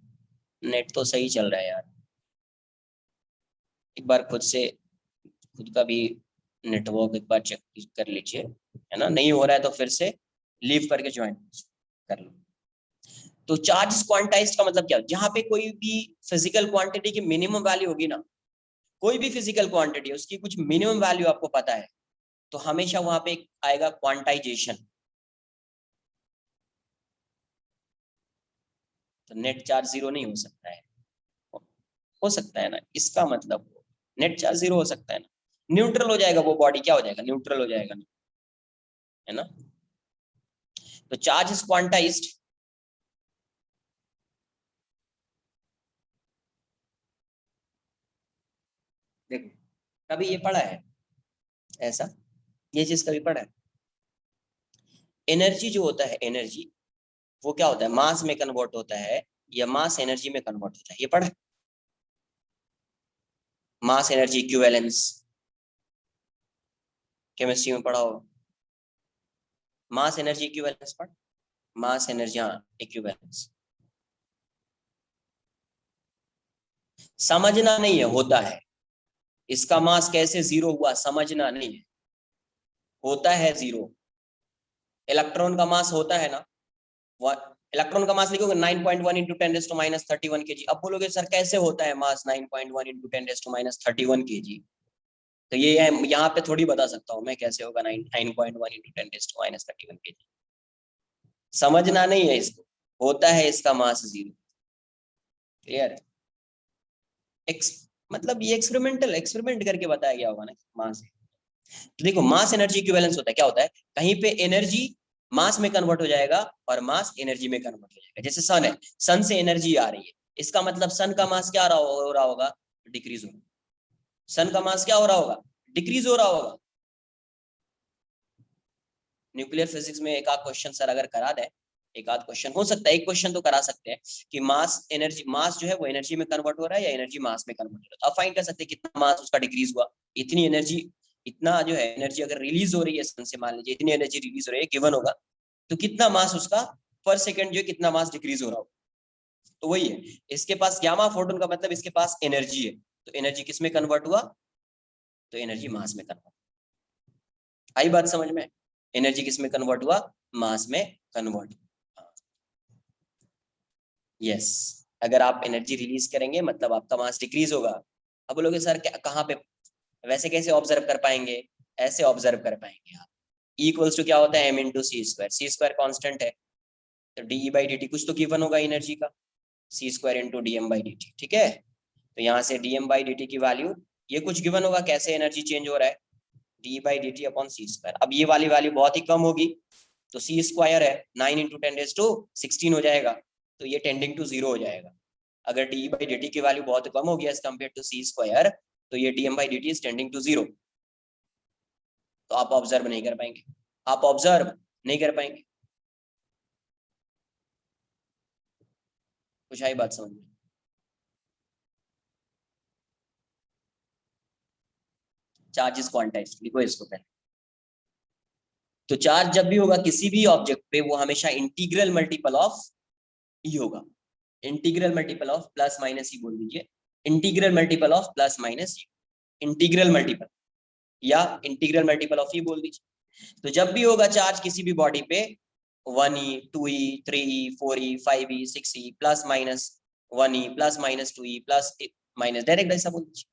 नेट तो सही चल रहा है यार, एक बार खुद का भी नेटवर्क एक बार चेक कर लीजिए, है ना। नहीं हो रहा है तो फिर से लीव करके ज्वाइन कर लो। तो चार्ज इज क्वांटाइज्ड का मतलब क्या, जहां पे कोई भी फिजिकल क्वांटिटी की मिनिमम वैल्यू होगी ना, कोई भी फिजिकल क्वांटिटी उसकी कुछ मिनिमम वैल्यू आपको पता है, तो हमेशा वहां पे आएगा क्वांटाइजेशन। तो नेट चार्ज जीरो नहीं हो सकता है, हो सकता है ना, इसका मतलब नेट चार्ज जीरो हो सकता है ना, न्यूट्रल हो जाएगा वो बॉडी, क्या हो जाएगा, न्यूट्रल हो जाएगा ना, है ना। तो चार्ज इज क्वांटाइज्ड, देखो कभी ये पढ़ा है ऐसा, ये चीज कभी पढ़ा है? एनर्जी जो होता है, एनर्जी वो क्या होता है, मास में कन्वर्ट होता है या मास एनर्जी में कन्वर्ट होता है, ये पढ़ा है? मास एनर्जी इक्विवेलेंस, केमिस्ट्री में पढ़ा होगा। मास एनर्जी इक्विवेलेंस पढ़, मास एनर्जी, हाँ इक्विवेलेंस। समझना नहीं है, होता है। इसका मास कैसे जीरो हुआ समझना नहीं है, होता है जीरो। इलेक्ट्रॉन का मास होता है ना, इलेक्ट्रॉन का मास लिखोगे 9.1 इंटू 10⁻31 kg। अब बोलोगे सर कैसे होता है मास 9.1 इंटू 10⁻31 kg? तो ये है, यहाँ पे थोड़ी बता सकता हूँ मैं कैसे होगा 9.1 इंटू 10⁻31 kg। समझना नहीं है इसको, होता है इसका मास जीरो, क्लियर है। मतलब ये एक्सपेरिमेंट करके बताया गया होगा ना मास। तो देखो मास एनर्जी इक्विवेलेंस होता है, क्या होता है, कहीं पे एनर्जी मास में कन्वर्ट हो जाएगा और मास एनर्जी में कन्वर्ट हो जाएगा। जैसे सन है, सन से एनर्जी आ रही है, इसका मतलब सन का मास क्या हो रहा होगा, डिक्रीज हो रहा, सन का मास क्या हो रहा होगा, डिक्रीज हो रहा होगा। न्यूक्लियर फिजिक्स में एक आध क्वेश्चन सर अगर करा दे, एक आध क्वेश्चन हो सकता है, एक क्वेश्चन तो करा सकते हैं कि मास एनर्जी, मास जो है वो एनर्जी में कन्वर्ट हो रहा है या एनर्जी मास में कन्वर्ट हो रहा है। अब फाइंड कर सकते हैं कितना मास उसका डिक्रीज हुआ, इतनी एनर्जी, इतना जो है एनर्जी अगर रिलीज हो रही है सन से, मान लीजिए इतनी एनर्जी रिलीज हो रही है गिवन होगा, तो कितना मास उसका पर सेकंड जो है कितना मास डिक्रीज हो रहा हो। तो वही है, इसके पास गामा फोटोन का मतलब इसके पास एनर्जी है, तो एनर्जी किस में कन्वर्ट हुआ, तो एनर्जी मास में कन्वर्ट। आई बात समझ में? एनर्जी किस में कन्वर्ट हुआ, मास में कन्वर्ट। यस, अगर आप एनर्जी रिलीज करेंगे मतलब आपका मास डिक्रीज होगा। अब बोलोगे सर कहाँ पे, वैसे कैसे ऑब्जर्व कर पाएंगे, ऐसे ऑब्जर्व कर पाएंगे आप। E इक्वल्स टू क्या होता है, m इंटू सी स्क्वायर, सी स्क्वायर कॉन्स्टेंट है, तो डी बाई डी टी कुछ तो गिवन होगा एनर्जी का, C square into D M by D T, ठीक है। तो यहाँ से D M by D T की वैल्यू, ये कुछ गिवन होगा कैसे एनर्जी चेंज हो रहा है, d by D t upon c square. अब ये वाली वैल्यू बहुत ही कम होगी, तो सी स्क्वायर है 9 इंटू 10⁻16 हो जाएगा, तो ये टेंडिंग टू जीरो हो जाएगा। अगर डी बाई डी टी की वैल्यू बहुत कम होगी as compare to c square, तो ये d M by D t is tending to zero, तो आप ऑब्जर्व नहीं कर पाएंगे, आप ऑब्जर्व नहीं कर पाएंगे। कुछ आई बात समझ में? चार्ज इज क्वांटाइज्ड, लिखो इसको पहले। तो चार्ज जब भी होगा किसी भी ऑब्जेक्ट पे, वो हमेशा इंटीग्रल मल्टीपल ऑफ ई होगा, integral multiple of plus minus ही बोल दीजिए, integral multiple of plus minus integral multiple या इंटीग्रल मल्टीपल ऑफ ई बोल दीजिए। तो जब भी होगा चार्ज किसी भी बॉडी पे 1e 2e 3e 4e 5e 6e plus minus 1e plus minus 2e plus minus, direct ऐसा बोल दीजिए।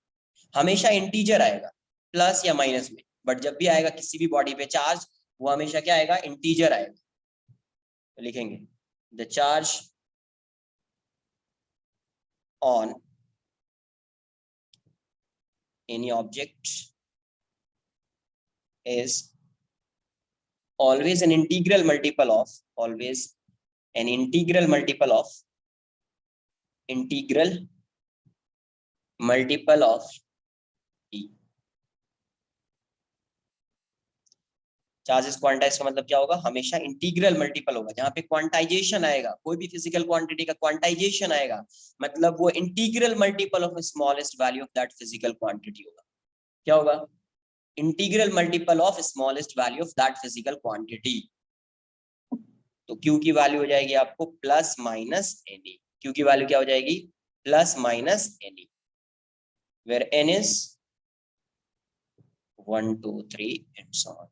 हमेशा इंटीजर आएगा प्लस या माइनस में, बट जब भी आएगा किसी भी बॉडी पे चार्ज वो हमेशा क्या आएगा, इंटीजर आएगा। तो लिखेंगे the charge on any object is always an integral multiple of integral multiple of e। Charges quantize का मतलब क्या होगा, हमेशा इंटीग्रल मल्टीपल होगा। जहां पे क्वांटाइजेशन आएगा, कोई भी फिजिकल क्वांटिटी का क्वांटाइजेशन आएगा, मतलब वो integral multiple of smallest value of that physical quantity होगा। क्या होगा, integral multiple of smallest value of that physical quantity. तो Q की वैल्यू हो जाएगी आपको प्लस माइनस एन। Q की वैल्यू क्या हो जाएगी, plus minus n, where n is 1 2 3 and so on।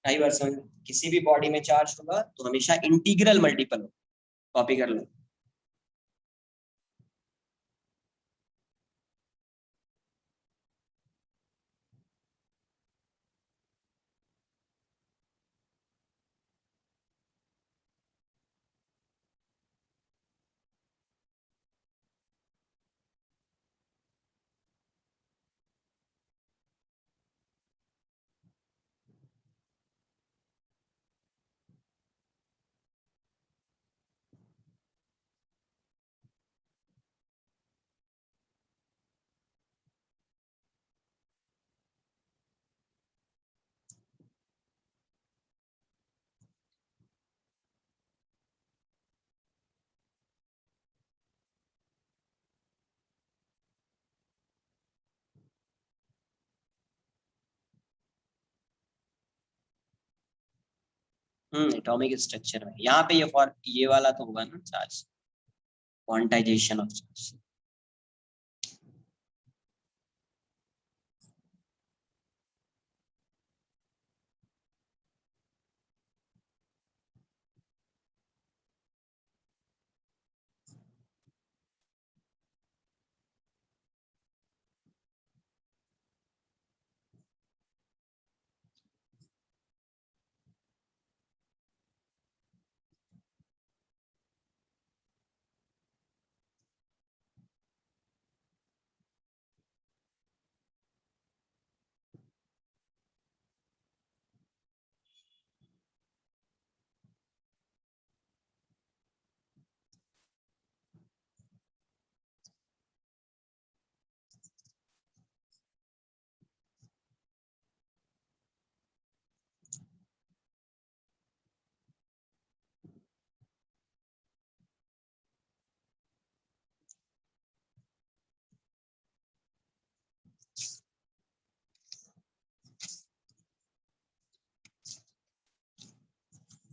कई बार समझ, किसी भी बॉडी में चार्ज होगा तो हमेशा इंटीग्रल मल्टीपल हो। कॉपी कर लो। एटॉमिक स्ट्रक्चर में यहाँ पे ये वाला तो होगा ना चार्ज, क्वांटाइजेशन ऑफ चार्ज।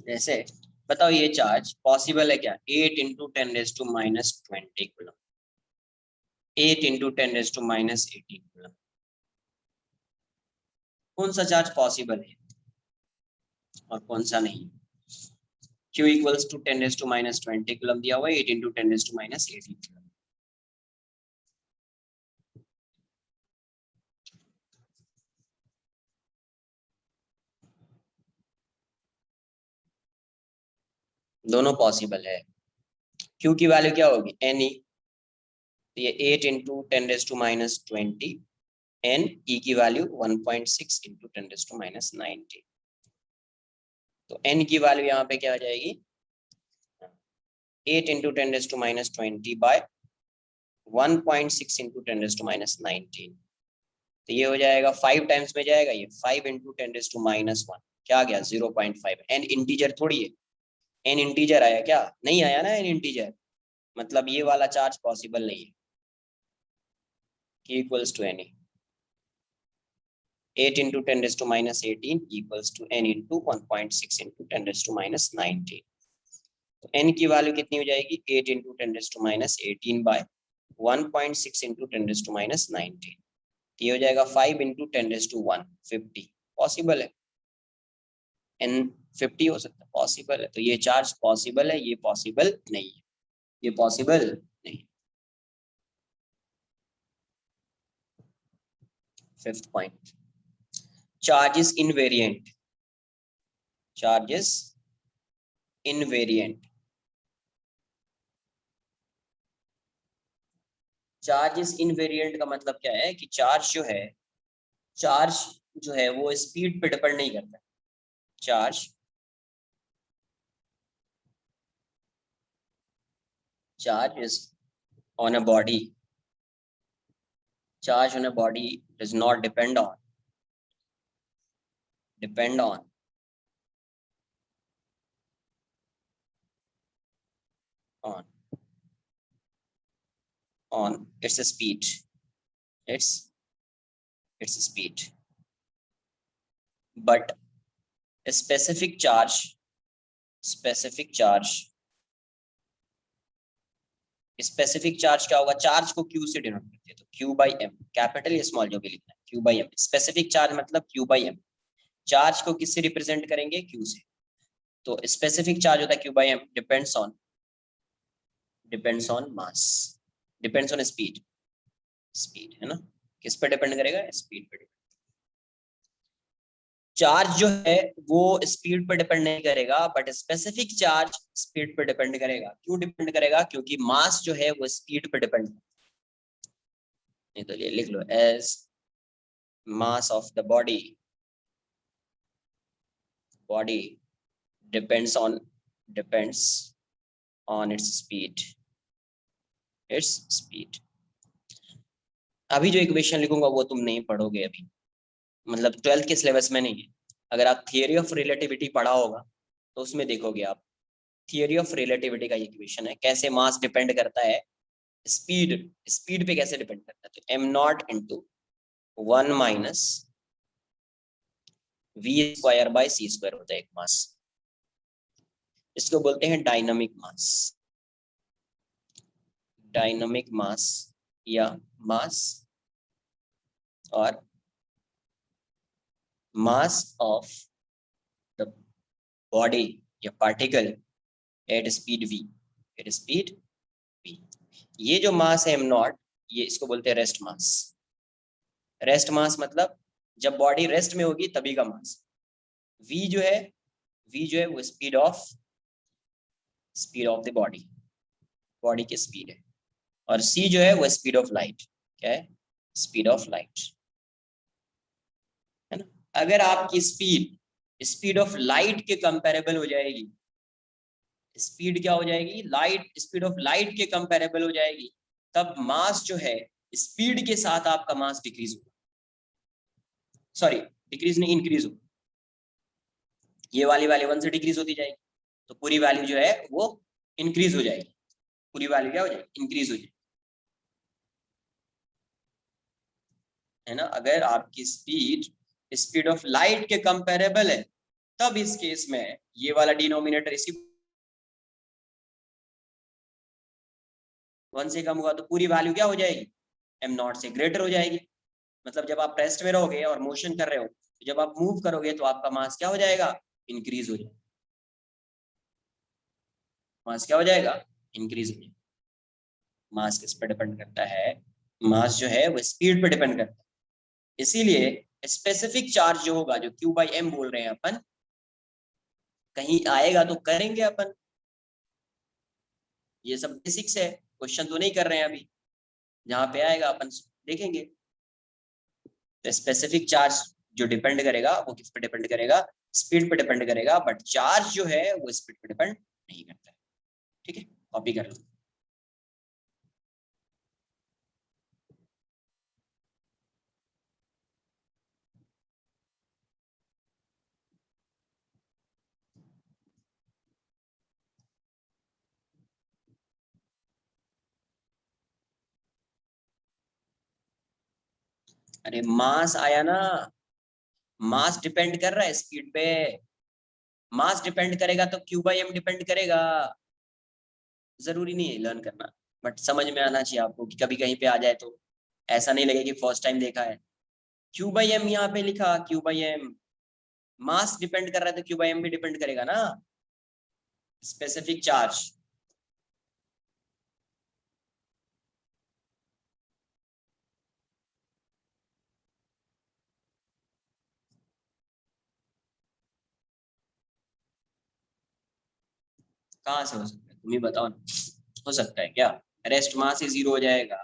जैसे बताओ ये चार्ज पॉसिबल है क्या, 8 इंटू 10⁻⁻20 कूलम, 8 इंटू 10⁻⁻18 कूलम। कौन सा चार्ज पॉसिबल है और कौन सा नहीं। Q इक्वल्स टू 10⁻⁻20 कूलम दिया हुआ है, 8 इंटू 10⁻⁻18 कूलम। दोनों पॉसिबल है। Q की वैल्यू क्या होगी, N E, तो ये 8 इंटू 10⁻⁻20, N E की वैल्यू 1.6 इंटू 10⁻⁻19। तो N की वैल्यू यहाँ पे क्या आ जाएगी, 8 इंटू 10⁻⁻20 बाय 1.6 इंटू 10⁻⁻19। तो ये हो जाएगा 5 टाइम्स में जाएगा, ये 5 इंटू 10⁻⁻1 क्या आ गया 0.5। N इंटीजर थोड़ी है, N इंटीजर आया क्या, नहीं आया ना N इंटीजर, मतलब ये वाला चार्ज पॉसिबल नहीं है। Q equals to N, 8 into 10⁻18 equals to N into 1.6 into 10⁻19। तो n की वैल्यू कितनी हो जाएगी 8 इंटू 10⁻18 बाय 1.6 इंटू 10⁻19। ये हो जाएगा 5 इंटू 10⁻1 50। पॉसिबल है n 50 हो सकता है, पॉसिबल है। तो ये चार्ज पॉसिबल है, ये पॉसिबल नहीं है, ये पॉसिबल नहीं। Fifth point, charge is invariant. Charge is invariant. Charge is invariant का मतलब क्या है कि चार्ज जो है वो स्पीड पे डिपेंड नहीं करता। Charge is on a body, charge on a body does not depend on on on its speed, its speed, but a specific charge क्या होगा, चार्ज को Q से डिनोट करते हैं, तो Q बाई एम, कैपिटल या स्मॉल जो भी लिखना है, Q by m. Specific charge मतलब Q बाई एम। चार्ज को किससे रिप्रेजेंट करेंगे, Q से। तो स्पेसिफिक चार्ज होता है Q by m, depends on mass, depends on speed है ना। किस पे डिपेंड करेगा, स्पीड पे। चार्ज जो है वो स्पीड पर डिपेंड नहीं करेगा, बट स्पेसिफिक चार्ज स्पीड पर डिपेंड करेगा। क्यों डिपेंड करेगा, क्योंकि मास जो है वो स्पीड पर डिपेंड। नहीं तो ये लिख लो, as mass of the body depends on its speed. अभी जो इक्वेशन लिखूंगा वो तुम नहीं पढ़ोगे अभी, मतलब 12th के सिलेबस में नहीं है। अगर आप थियरी ऑफ रिलेटिविटी पढ़ा होगा तो उसमें देखोगे आप, थियरी ऑफ रिलेटिविटी का इक्वेशन है कैसे मास डिपेंड करता है स्पीड पे, कैसे डिपेंड करता है। तो m0 into 1 minus v square by c square होता है एक मास। इसको बोलते हैं डायनामिक मास या मास, और मास ऑफ द बॉडी या पार्टिकल एट स्पीड v, ये जो मास है m0, ये इसको बोलते हैं रेस्ट मास मतलब जब बॉडी रेस्ट में होगी तभी का मास। v जो है वो स्पीड ऑफ द बॉडी की स्पीड है, और c जो है वो स्पीड ऑफ लाइट। क्या है, स्पीड ऑफ लाइट, है ना। अगर आपकी स्पीड ऑफ लाइट के कंपेरेबल हो जाएगी, स्पीड क्या हो जाएगी, स्पीड ऑफ लाइट के कंपेरेबल हो जाएगी, तब मास जो है स्पीड के साथ आपका मास डिक्रीज होगा, सॉरी डिक्रीज नहीं, इंक्रीज होगा। ये वाली वैल्यू 1 से डिक्रीज होती जाएगी, तो पूरी वैल्यू जो है वो इंक्रीज हो जाएगी। पूरी वैल्यू क्या हो जाएगी, इंक्रीज हो जाएगी, है ना। अगर आपकी स्पीड ऑफ लाइट के कंपेरेबल है, तब इस केस में ये वाला डिनोमिनेटर इसी 1 से कम होगा, तो पूरी वैल्यू क्या हो जाएगी, m0 से ग्रेटर हो जाएगी। मतलब जब आप रेस्ट में रहोगे और मोशन कर रहे हो, तो जब आप मूव करोगे तो आपका मास क्या हो जाएगा, इंक्रीज हो जाएगा। मास क्या हो जाएगा, इंक्रीज हो जाएगा। मास किस पर डिपेंड करता है, मास जो है वो स्पीड पर डिपेंड करता है। इसीलिए स्पेसिफिक चार्ज जो होगा, जो Q बाई एम बोल रहे हैं अपन, कहीं आएगा तो करेंगे अपन, ये सब बेसिक्स है, क्वेश्चन तो नहीं कर रहे हैं अभी, जहां पे आएगा अपन देखेंगे। तो स्पेसिफिक चार्ज जो डिपेंड करेगा वो किस पे डिपेंड करेगा, स्पीड पे डिपेंड करेगा, बट चार्ज जो है वो स्पीड पे डिपेंड नहीं करता है। ठीक है, कॉपी कर लो। अरे मास आया ना, मास डिपेंड कर रहा है स्पीड पे, मास डिपेंड करेगा तो Q बाई एम डिपेंड करेगा। जरूरी नहीं है लर्न करना, बट समझ में आना चाहिए आपको कि कभी कहीं पे आ जाए तो ऐसा नहीं लगे कि फर्स्ट टाइम देखा है। क्यू बाई एम यहाँ पे लिखा, q by m mass depend कर रहा है तो क्यू बाई एम भी डिपेंड करेगा ना, स्पेसिफिक चार्ज। कहाँ से हो सकता है तुम ही बताओ ना, हो सकता है क्या? रेस्ट मास ही जीरो हो जाएगा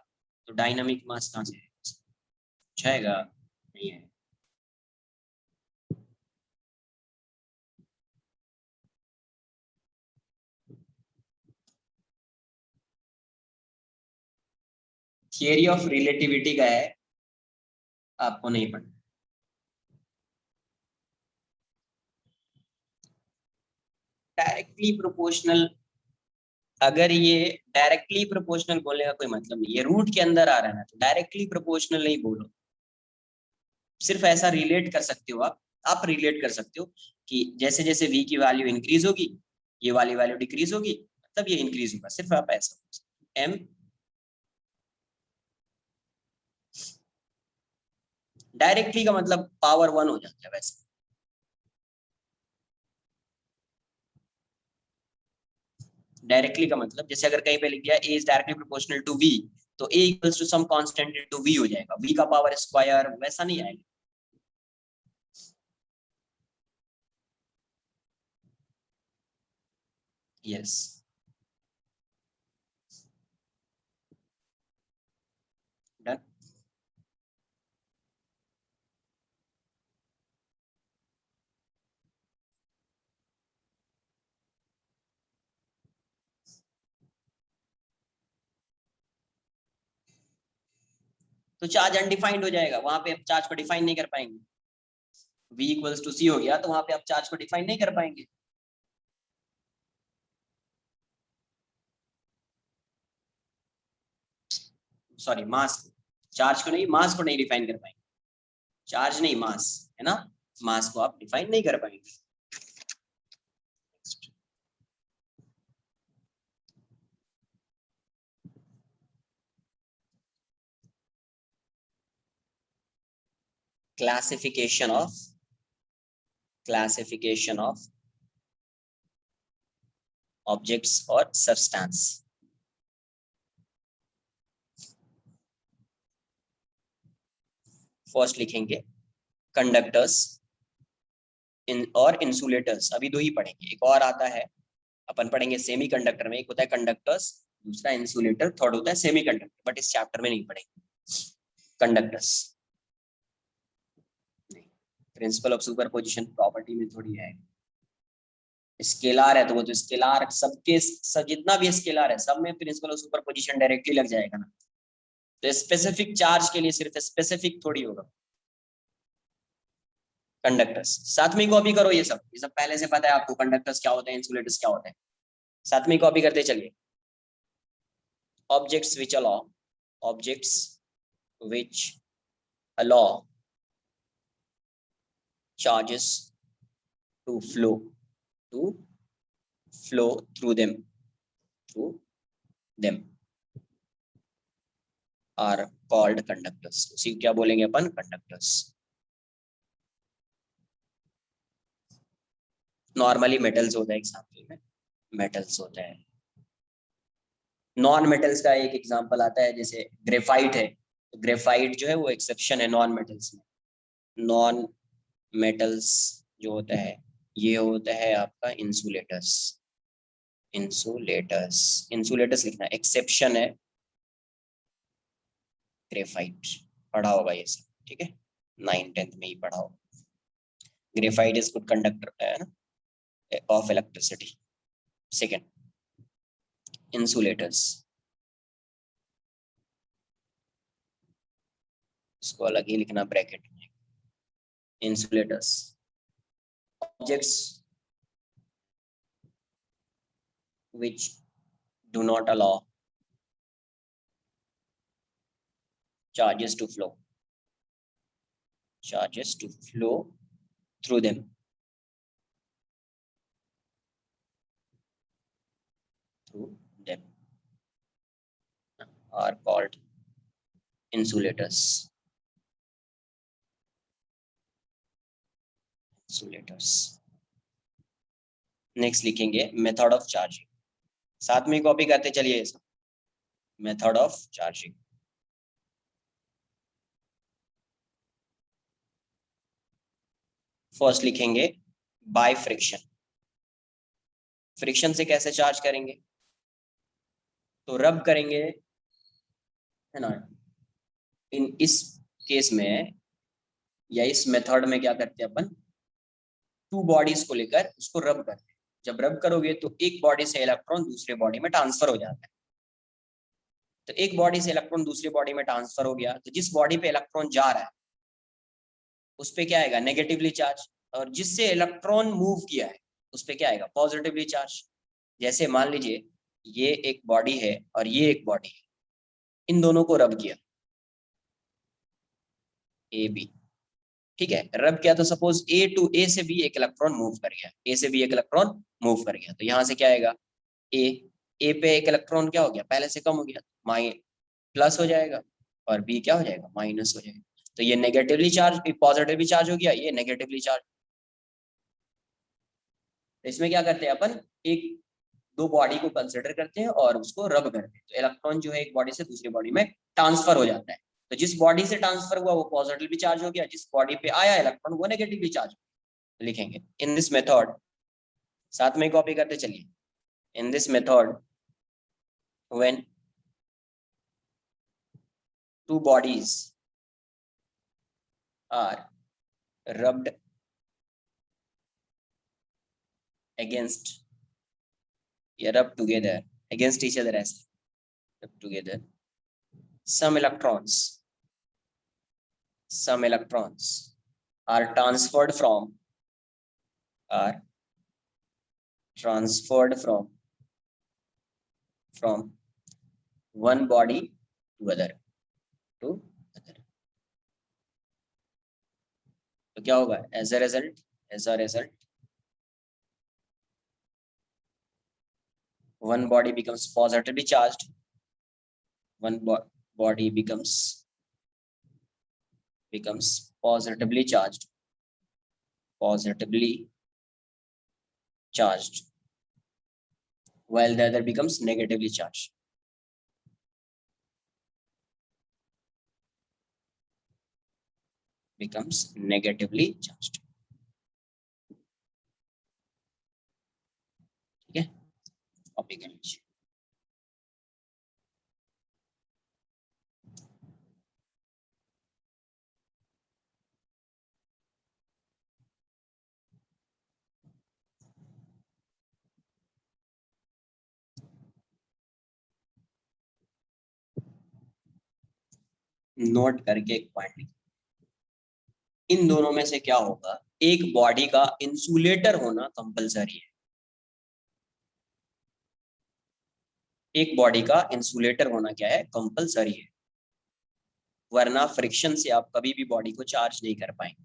तो डायनामिक मास कहाँ से जाएगा? नहीं है। थियरी ऑफ रिलेटिविटी का है, आपको नहीं पढ़ना। डायरेक्टली प्रोपोर्शनल, अगर ये डायरेक्टली प्रोपोर्शनल बोलने का कोई मतलब नहीं, ये रूट के अंदर आ रहा है ना, तो डायरेक्टली प्रोपोर्शनल नहीं बोलो, सिर्फ ऐसा रिलेट कर सकते हो आप रिलेट कर सकते हो कि जैसे जैसे v की वैल्यू इंक्रीज होगी ये वाली वैल्यू डिक्रीज होगी, तब ये इंक्रीज होगा, सिर्फ आप ऐसा m डायरेक्टली का मतलब पावर 1 हो जाता है वैसे। डायरेक्टली का मतलब जैसे अगर कहीं पे लिख दिया a is directly proportional to v, तो a equals to some constant into v हो जाएगा, v का पावर स्क्वायर वैसा नहीं आएगा। यस। डन। तो चार्ज अनडिफाइंड हो जाएगा, वहां पे आप चार्ज को डिफाइन नहीं कर पाएंगे। v इक्वल्स टू c हो गया तो वहां पे आप चार्ज को डिफाइन नहीं कर पाएंगे। सॉरी मास, चार्ज को नहीं, मास को नहीं डिफाइन कर पाएंगे, चार्ज नहीं मास, है ना, मास को आप डिफाइन नहीं कर पाएंगे। क्लासिफिकेशन ऑफ ऑब्जेक्ट्स और सब्सटेंस। फर्स्ट लिखेंगे कंडक्टर्स और इंसुलेटर्स, अभी दो ही पढ़ेंगे, एक और आता है अपन पढ़ेंगे सेमी कंडक्टर में, एक होता है कंडक्टर्स, दूसरा इंसुलेटर, थर्ड होता है सेमी कंडक्टर, बट इस चैप्टर में नहीं पढ़ेंगे conductors. Principle of superposition property में थोड़ी है, स्केलार है तो वो तो स्केलार सबके सब, जितना भी स्केलार है सब में प्रिंसिपल ऑफ सुपरपोजिशन डायरेक्टली लग जाएगा ना, तो स्पेसिफिक चार्ज के लिए सिर्फ स्पेसिफिक थोड़ी होगा। कंडक्टर्स सातवीं कॉपी करो, ये सब पहले से पता है आपको, कंडक्टर्स क्या होते हैं, इंसुलेटर्स क्या होते हैं, सातवीं कॉपी करते चलिए। Objects which allow, objects which allow charges to to flow through them are called conductors। उसी क्या बोलेंगे अपन, कंडक्टर्स। नॉर्मली मेटल्स होता है एग्जाम्पल में, मेटल्स होता है। नॉन मेटल्स का एक एग्जांपल आता है, जैसे ग्रेफाइट है, तो ग्रेफाइट जो है वो एक्सेप्शन है नॉन मेटल्स में। नॉन मेटल्स जो होता है ये होता है आपका इंसुलेटर्स, इंसुलेटर्स, इंसुलेटर्स लिखना, एक्सेप्शन है ग्रेफाइट, पढ़ा होगा ये सब, ठीक है, 9th-10th में ही पढ़ा होगा। ग्रेफाइट इज गुड कंडक्टर है ना ऑफ इलेक्ट्रिसिटी। सेकेंड इंसुलेटर्स, इसको अलग ही लिखना ब्रैकेट में। Insulators objects which do not allow charges to flow, charges to flow through them, through them are called insulators. Next लिखेंगे मेथड ऑफ चार्जिंग, साथ में copy करते चलिए इसका, मेथड ऑफ चार्जिंग। फर्स्ट लिखेंगे बाय फ्रिक्शन। फ्रिक्शन से कैसे charge करेंगे, तो रब करेंगे, है ना। इस केस में या इस मेथड में क्या करते हैं अपन, टू बॉडीज को लेकर उसको रब करते हैं। जब रब करोगे तो एक बॉडी से इलेक्ट्रॉन दूसरे बॉडी में ट्रांसफर हो जाता है। तो एक बॉडी से इलेक्ट्रॉन दूसरी बॉडी में ट्रांसफर हो गया, तो जिस बॉडी पे इलेक्ट्रॉन जा रहा है उस पे क्या आएगा, नेगेटिवली चार्ज, और जिससे इलेक्ट्रॉन मूव किया है उस पे क्या आएगा, पॉजिटिवली चार्ज। जैसे मान लीजिए ये एक बॉडी है और ये एक बॉडी है, इन दोनों को रब किया, ए बी, ठीक है, रब किया तो सपोज ए से भी एक इलेक्ट्रॉन मूव कर गया, ए से भी एक इलेक्ट्रॉन मूव कर गया, तो यहाँ से क्या आएगा, ए ए पे एक इलेक्ट्रॉन क्या हो गया, पहले से कम हो गया, प्लस हो जाएगा, और बी क्या हो जाएगा, माइनस हो जाएगा। तो ये नेगेटिवली चार्ज, पॉजिटिवली चार्ज हो गया, ये नेगेटिवली चार्ज। तो इसमें क्या करते हैं अपन, एक दो बॉडी को कंसिडर करते हैं और उसको रब करते हैं, तो इलेक्ट्रॉन जो है एक बॉडी से दूसरी बॉडी में ट्रांसफर हो जाता है। तो जिस बॉडी से ट्रांसफर हुआ वो पॉजिटिवली चार्ज हो गया, जिस बॉडी पे आया इलेक्ट्रॉन वो नेगेटिवली चार्ज। लिखेंगे इन दिस मेथड, साथ में कॉपी करते चलिए, in this method when two bodies are rubbed against, yeah, rubbed together against each other, as rubbed together, some electrons are transferred from one body to other. तो क्या होगा, as a result one body becomes positively charged, one body becomes positively charged, while the other becomes negatively charged. Becomes negatively charged. ठीक है, copy कर लीजिए। Note करके एक point, इन दोनों में से क्या होगा, एक बॉडी का इंसुलेटर होना कंपलसरी है। एक बॉडी का इंसुलेटर होना क्या है, कंपलसरी है, वरना फ्रिक्शन से आप कभी भी बॉडी को चार्ज नहीं कर पाएंगे।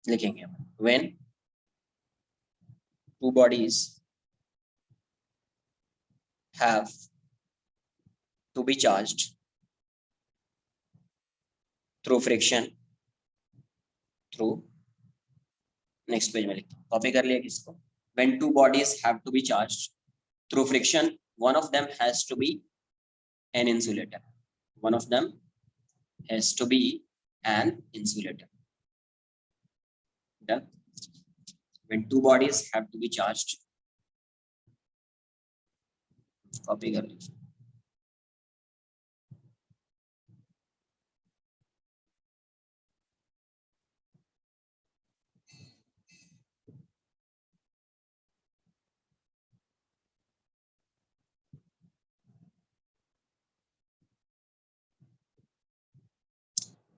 लिखेंगे when two bodies have to be charged through friction, through, next page में लिखता हूं, कॉपी कर लिया किसको, when two bodies have to be charged through friction, one of them has to be an insulator, one of them has to be an insulator. Done. When two bodies have to be charged, copy कर लीजिए।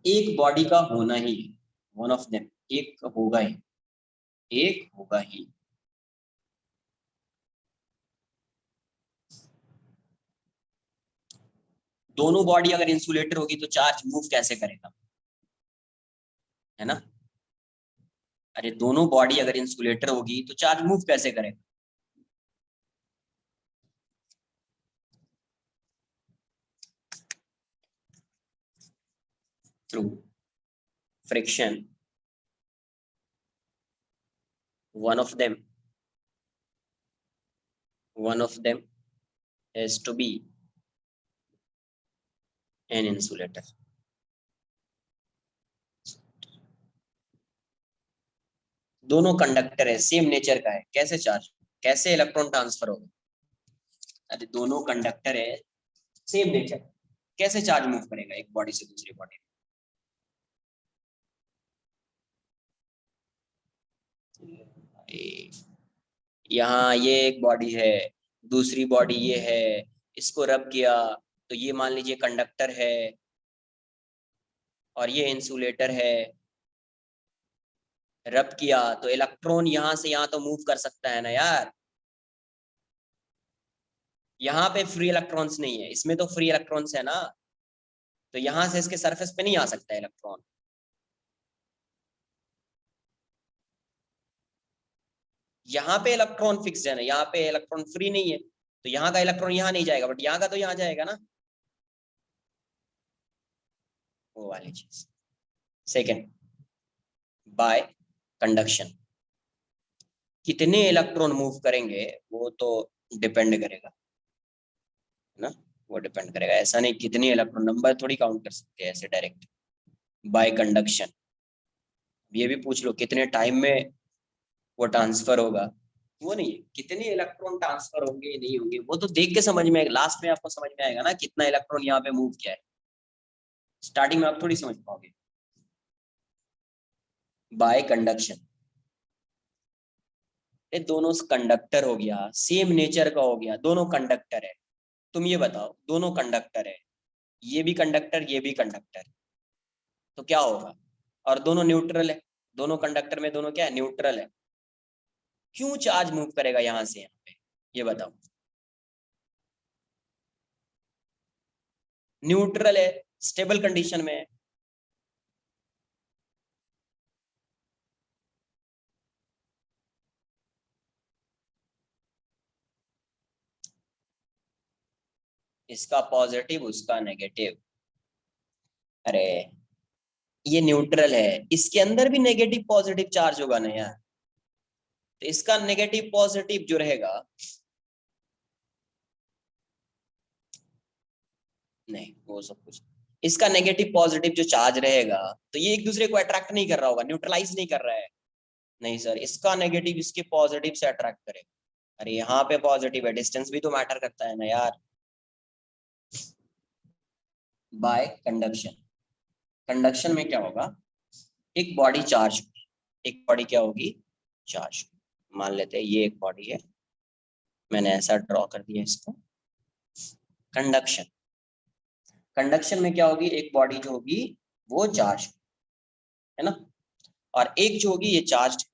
एक body का होना ही, one of them, एक होगा ही, एक होगा ही। दोनों बॉडी अगर इंसुलेटर होगी तो चार्ज मूव कैसे करेगा, है ना। अरे दोनों बॉडी अगर इंसुलेटर होगी तो चार्ज मूव कैसे करेगा, through friction, one of them has to be an insulator. दोनों कंडक्टर है, सेम नेचर का है, कैसे चार्ज, कैसे इलेक्ट्रॉन ट्रांसफर होगा? अरे दोनों कंडक्टर है, सेम नेचर, कैसे चार्ज मूव करेगा एक बॉडी से दूसरी बॉडी? यहाँ ये एक बॉडी है, दूसरी बॉडी ये है, इसको रब किया तो ये मान लीजिए कंडक्टर है और ये इंसुलेटर है। रब किया तो इलेक्ट्रॉन यहाँ से यहाँ तो मूव कर सकता है ना यार। यहाँ पे फ्री इलेक्ट्रॉन्स नहीं है, इसमें तो फ्री इलेक्ट्रॉन्स है ना, तो यहाँ से इसके सरफेस पे नहीं आ सकता इलेक्ट्रॉन। यहाँ पे इलेक्ट्रॉन फिक्स है ना, यहाँ पे इलेक्ट्रॉन फ्री नहीं है, तो यहाँ का इलेक्ट्रॉन यहाँ नहीं जाएगा, बट यहाँ का तो यहाँ जाएगा ना, वो वाली चीज। सेकेंड, बाय कंडक्शन, कितने इलेक्ट्रॉन मूव करेंगे वो तो डिपेंड करेगा, है ना, वो डिपेंड करेगा। ऐसा नहीं कितने इलेक्ट्रॉन, नंबर थोड़ी काउंट कर सकते हैं ऐसे डायरेक्ट। बाय कंडक्शन, ये भी पूछ लो कितने टाइम में वो ट्रांसफर होगा, वो नहीं है कितने इलेक्ट्रॉन ट्रांसफर होंगे नहीं होंगे, वो तो देख के समझ में आएगा, लास्ट में आपको समझ में आएगा ना कितना इलेक्ट्रॉन यहाँ पे मूव किया है, स्टार्टिंग में आप थोड़ी समझ पाओगे। बाय कंडक्शन, ये दोनों कंडक्टर हो गया, सेम नेचर का हो गया, दोनों कंडक्टर है। तुम ये बताओ, दोनों कंडक्टर है, ये भी कंडक्टर ये भी कंडक्टर, तो क्या होगा? और दोनों न्यूट्रल है, दोनों कंडक्टर में दोनों क्या है, न्यूट्रल है। क्यों चार्ज मूव करेगा यहाँ से यहाँ पे, ये बताओ? न्यूट्रल है, स्टेबल कंडीशन में है। इसका पॉजिटिव उसका नेगेटिव, अरे ये न्यूट्रल है, इसके अंदर भी नेगेटिव पॉजिटिव चार्ज होगा ना यार, तो इसका नेगेटिव पॉजिटिव जो रहेगा, नहीं वो सब कुछ, इसका नेगेटिव पॉजिटिव जो चार्ज रहेगा, तो ये एक दूसरे को अट्रैक्ट नहीं कर रहा होगा, न्यूट्रलाइज नहीं कर रहा है। नहीं सर, इसका नेगेटिव इसके पॉजिटिव से अट्रैक्ट करेगा। अरे यहाँ पे पॉजिटिव है, डिस्टेंस भी तो मैटर करता है ना यार। बाय कंडक्शन, कंडक्शन में क्या होगा, एक बॉडी चार्ज, एक बॉडी क्या होगी, चार्ज। मान लेते हैं ये एक बॉडी है, मैंने ऐसा ड्रॉ कर दिया इसको। कंडक्शन, कंडक्शन में क्या होगी, एक बॉडी जो होगी वो चार्ज है ना, और एक जो होगी ये चार्ज,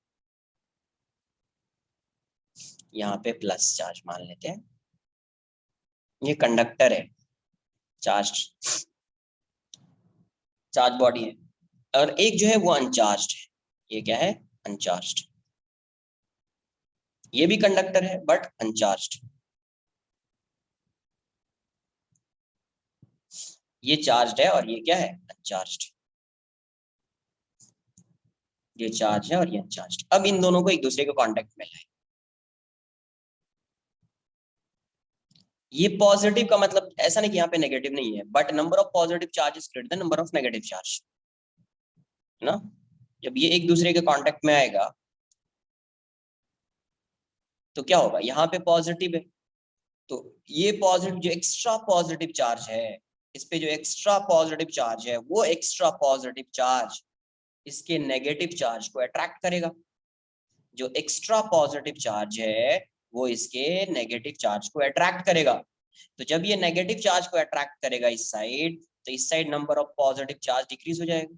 यहाँ पे प्लस चार्ज मान लेते हैं, ये कंडक्टर है, चार्ज, चार्ज बॉडी है, और एक जो है वो अनचार्ज है, ये क्या है, अनचार्ज। ये भी कंडक्टर है बट अनचार्ज, ये चार्ज है और ये क्या है, अनचार्ज। ये चार्ज है और ये अनचार्ज। अब इन दोनों को एक दूसरे के कांटेक्ट में लाए, ये पॉजिटिव का मतलब ऐसा नहीं कि यहाँ पे नेगेटिव नहीं है, but number of positive charge is greater than number of negative charge, है ना। जब ये एक दूसरे के कांटेक्ट में आएगा तो क्या होगा, यहाँ पे पॉजिटिव है, तो ये पॉजिटिव जो एक्स्ट्रा पॉजिटिव चार्ज है, इस पे जो एक्स्ट्रा पॉजिटिव चार्ज है, वो एक्स्ट्रा पॉजिटिव चार्ज इसके नेगेटिव चार्ज को अट्रैक्ट करेगा। जो एक्स्ट्रा पॉजिटिव चार्ज है वो इसके नेगेटिव चार्ज को अट्रैक्ट करेगा। तो जब ये नेगेटिव चार्ज को अट्रैक्ट करेगा इस साइड, तो इस side number of positive charge decrease हो जाएगा।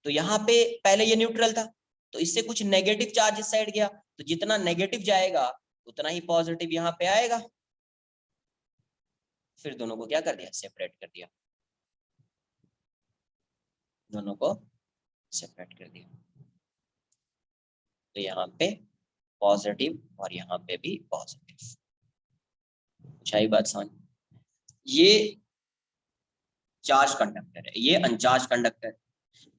तो यहाँ पे पहले ये न्यूट्रल था, तो इससे कुछ नेगेटिव चार्ज इस साइड गया, तो जितना नेगेटिव जाएगा उतना ही पॉजिटिव यहाँ पे आएगा। फिर दोनों को क्या कर दिया, सेपरेट कर दिया, दोनों को सेपरेट कर दिया। तो यहाँ पे पॉजिटिव और यहाँ पे भी पॉजिटिव। अच्छा, ये बात समझ, ये चार्ज कंडक्टर है, ये अनचार्ज कंडक्टर।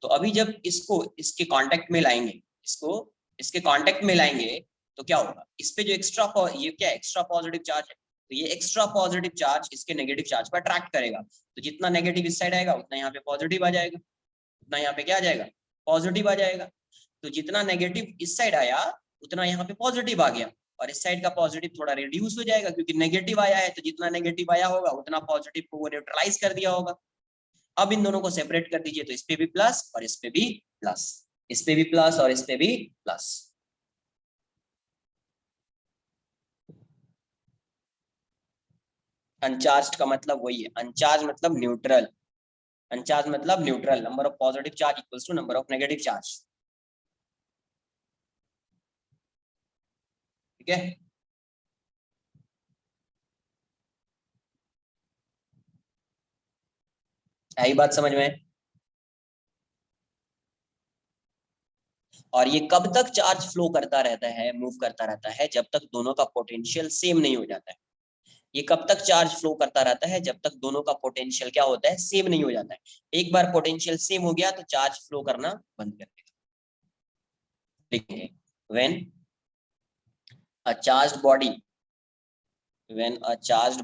तो अभी जब इसको इसके कांटेक्ट में लाएंगे, इसको इसके कांटेक्ट में लाएंगे तो क्या होगा, इस पे जो एक्स्ट्रा, ये क्या एक्स्ट्रा पॉजिटिव चार्ज है, तो ये एक्स्ट्रा पॉजिटिव चार्ज इसके नेगेटिव चार्ज पर अट्रैक्ट करेगा। तो जितना नेगेटिव इस साइड आएगा उतना यहाँ पे पॉजिटिव आ जाएगा, उतना यहाँ पे क्या आ जाएगा, पॉजिटिव आ जाएगा। तो जितना नेगेटिव इस साइड आया उतना यहाँ पे पॉजिटिव आ गया, और इस साइड का पॉजिटिव थोड़ा रिड्यूस हो जाएगा क्योंकि नेगेटिव आया है, तो जितना नेगेटिव आया होगा उतना पॉजिटिव को वो न्यूट्रलाइज कर दिया होगा। अब इन दोनों को सेपरेट कर दीजिए, तो इस पे भी प्लस और इस पे भी प्लस, इस पे भी प्लस और इस पे भी प्लस। अनचार्ज का मतलब वही है, अनचार्ज मतलब न्यूट्रल, अनचार्ज मतलब neutral, number of positive charge equals to number of negative charge. ठीक है, आई बात समझ में। और ये कब तक चार्ज फ्लो करता रहता है, मूव करता रहता है, जब तक दोनों का पोटेंशियल सेम नहीं हो जाता है। ये कब तक चार्ज फ्लो करता रहता है, जब तक दोनों का पोटेंशियल क्या होता है, सेम नहीं हो जाता है। एक बार पोटेंशियल सेम हो गया तो चार्ज फ्लो करना बंद कर देगा। लिखेंगे, when a charged body, when a charged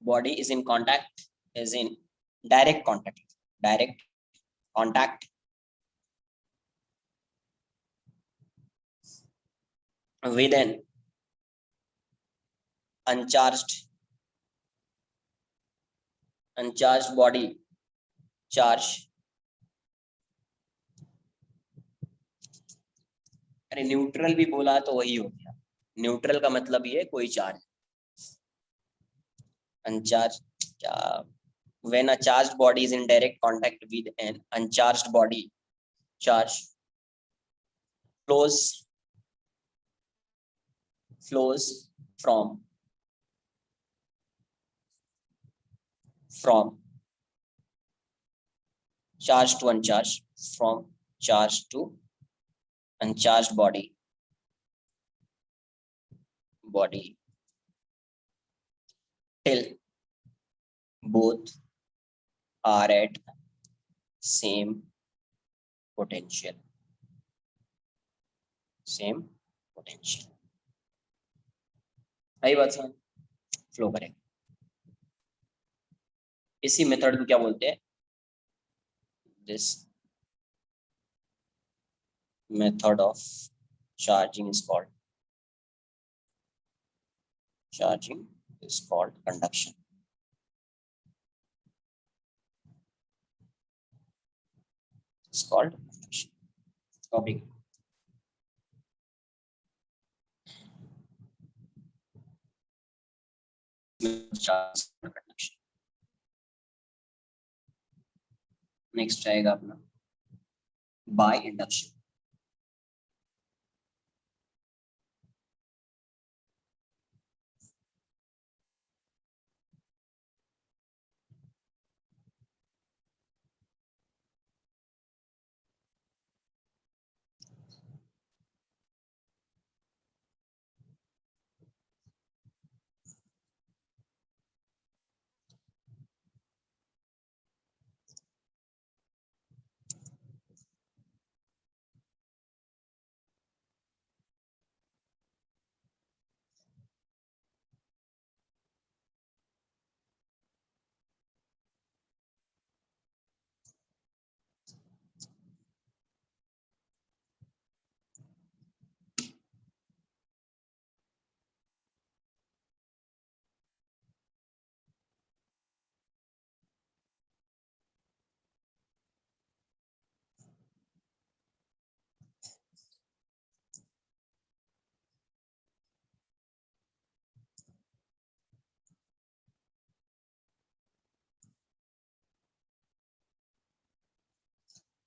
body is in contact, is in direct contact, direct contact with an uncharged body charge, अरे न्यूट्रल भी बोला तो वही हो गया, न्यूट्रल का मतलब ये कोई चार्ज, अनचार्ज क्या, when a charged body is in direct contact with an uncharged body charge flows from from charge to uncharged, from charge to uncharged body till both are at same potential, same potential। आई बात समझ, flow करेगा। इसी method को क्या बोलते हैं, this method of charging is called, charging is called conduction, it's called conduction topic। conduction next आएगा अपना बाय इंडक्शन।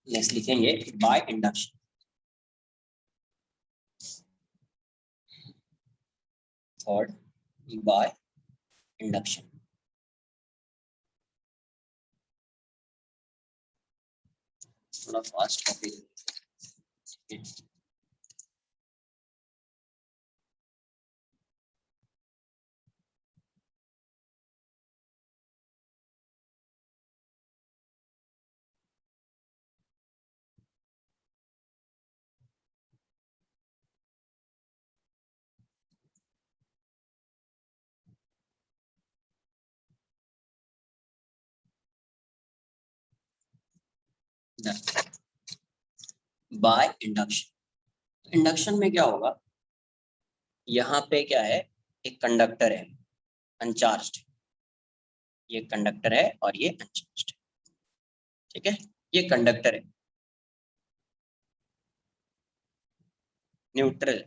नेक्स्ट लिखेंगे by induction, third by induction. थोड़ा fast copy. By induction. Induction में क्या होगा, यहाँ पे क्या है, एक कंडक्टर है अनचार्ज्ड, ये कंडक्टर है और ये अनचार्ज्ड, ठीक है, ये कंडक्टर है न्यूट्रल।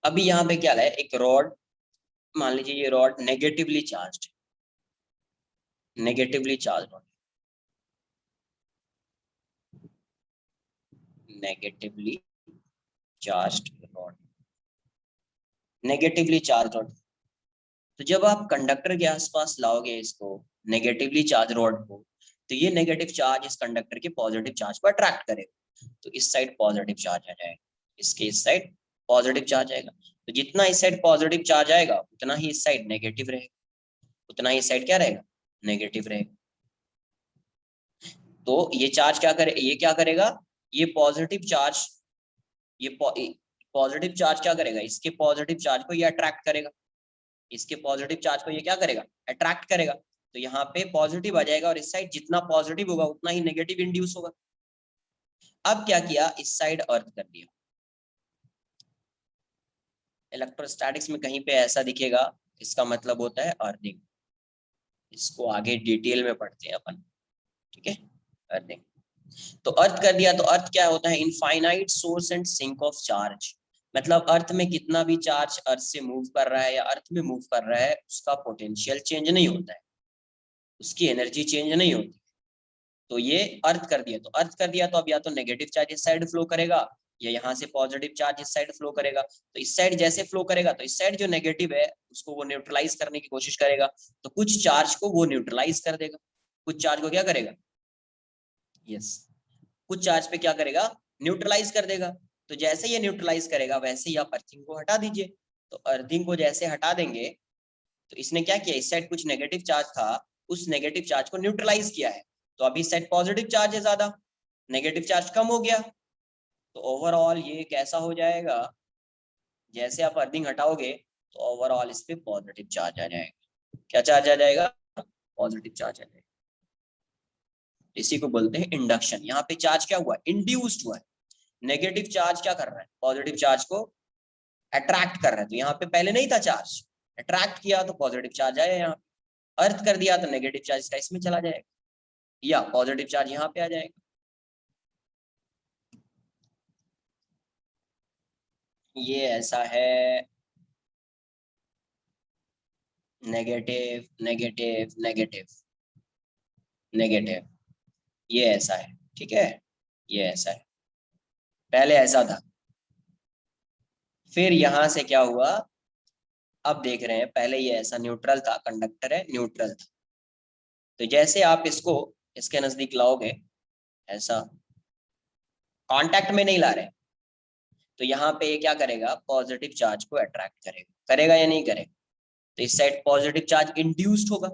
अभी यहाँ पे क्या है, एक रॉड, मान लीजिए ये rod negatively charged, negatively charge rod, negatively charged rod, negatively charge rod. तो जब आप कंडक्टर के आसपास लाओगे इसको, नेगेटिवली चार्ज रॉड को, तो ये नेगेटिव चार्ज इस कंडक्टर के पॉजिटिव चार्ज को अट्रैक्ट करेगा, तो इस साइड पॉजिटिव चार्ज आ जाएगा, इसके इस साइड पॉजिटिव चार्ज आएगा। तो जितना इस साइड पॉजिटिव चार्ज आएगा उतना ही इस साइड नेगेटिव रहेगा, उतना ही इस साइड क्या रहेगा, नेगेटिव रहेगा। तो ये चार्ज क्या करे, ये क्या करेगा, ये पॉजिटिव चार्ज, ये पॉजिटिव चार्ज क्या करेगा, इसके पॉजिटिव चार्ज को ये अट्रैक्ट करेगा, इसके पॉजिटिव चार्ज को ये क्या करेगा, अट्रैक्ट करेगा। तो यहाँ पे पॉजिटिव आ जाएगा और इस साइड जितना पॉजिटिव होगा उतना ही नेगेटिव इंड्यूस होगा। अब क्या किया, इस साइड अर्थ कर दिया। इलेक्ट्रोस्टैटिक्स में कहीं पे ऐसा दिखेगा, इसका मतलब होता है अर्थिंग। इसको आगे डिटेल में पढ़ते हैं अपन, ठीक है, अर्थिंग। तो अर्थ कर दिया, तो अर्थ क्या होता है, infinite source and sink of charge. मतलब अर्थ में कितना भी चार्ज अर्थ से मूव कर रहा है या अर्थ में मूव कर रहा है, उसका पोटेंशियल चेंज नहीं होता है, उसकी एनर्जी चेंज नहीं होती। तो ये अर्थ कर दिया, तो अर्थ कर दिया तो अब या तो नेगेटिव चार्ज इस साइड फ्लो करेगा या यहाँ से पॉजिटिव चार्ज इस साइड फ्लो करेगा। तो इस साइड जैसे फ्लो करेगा तो इस साइड जो नेगेटिव है उसको वो न्यूट्रलाइज करने की कोशिश करेगा, तो कुछ चार्ज को वो न्यूट्रलाइज कर देगा, कुछ चार्ज को क्या करेगा, यस, कुछ चार्ज पे क्या करेगा, न्यूट्रलाइज कर देगा। तो जैसे ये न्यूट्रलाइज करेगा वैसे ही आप अर्थिंग को हटा दीजिए। तो अर्थिंग को जैसे हटा देंगे, तो इसने क्या किया, इस साइड कुछ नेगेटिव चार्ज था, उस नेगेटिव चार्ज को न्यूट्रलाइज किया है, तो अभी इस साइड पॉजिटिव चार्ज है ज्यादा, नेगेटिव चार्ज कम हो गया। तो ओवरऑल ये कैसा हो जाएगा, जैसे आप अर्थिंग हटाओगे तो ओवरऑल इस पे पॉजिटिव चार्ज आ जाएगा। क्या चार्ज आ जाएगा, पॉजिटिव चार्ज आ जाएगा। इसी को बोलते हैं इंडक्शन। यहाँ पे चार्ज क्या हुआ, इंड्यूस्ड हुआ है। नेगेटिव चार्ज क्या कर रहा है, पॉजिटिव चार्ज को अट्रैक्ट कर रहा है। तो यहाँ पे पहले नहीं था चार्ज, अट्रैक्ट किया तो पॉजिटिव चार्ज आया, यहाँ अर्थ कर दिया तो नेगेटिव चार्ज का इसमें चला जाएगा या पॉजिटिव चार्ज यहाँ पे आ जाएगा। ये ऐसा है, नेगेटिव नेगेटिव नेगेटिव नेगेटिव, ये ऐसा है, ठीक है, ये ऐसा है, पहले ऐसा था। फिर यहां से क्या हुआ, अब देख रहे हैं, पहले ये ऐसा न्यूट्रल था, कंडक्टर है न्यूट्रल था। तो जैसे आप इसको इसके नजदीक लाओगे, ऐसा कांटेक्ट में नहीं ला रहे, तो यहाँ पे ये क्या करेगा, पॉजिटिव चार्ज को अट्रैक्ट करेगा, करेगा या नहीं करेगा। तो इस साइड पॉजिटिव चार्ज इंड्यूस्ड होगा,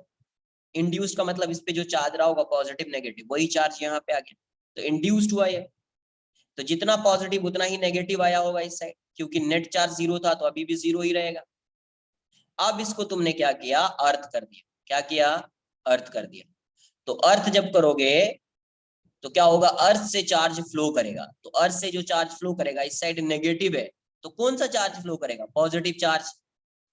इंड्यूस्ड का मतलब इस पे जो चार्ज रहा होगा पॉजिटिव नेगेटिव, वही चार्ज यहाँ पे आ गया, तो इंड्यूस्ड हुआ ये। तो जितना पॉजिटिव उतना ही नेगेटिव आया होगा इस साइड, क्योंकि नेट चार्ज जीरो था तो अभी भी जीरो ही रहेगा। अब इसको तुमने क्या किया, अर्थ कर दिया। क्या किया, अर्थ कर दिया। तो अर्थ जब करोगे तो क्या होगा, अर्थ से चार्ज फ्लो करेगा, तो अर्थ से जो चार्ज फ्लो करेगा, इस साइड नेगेटिव है, तो कौन सा चार्ज फ्लो करेगा, पॉजिटिव चार्ज।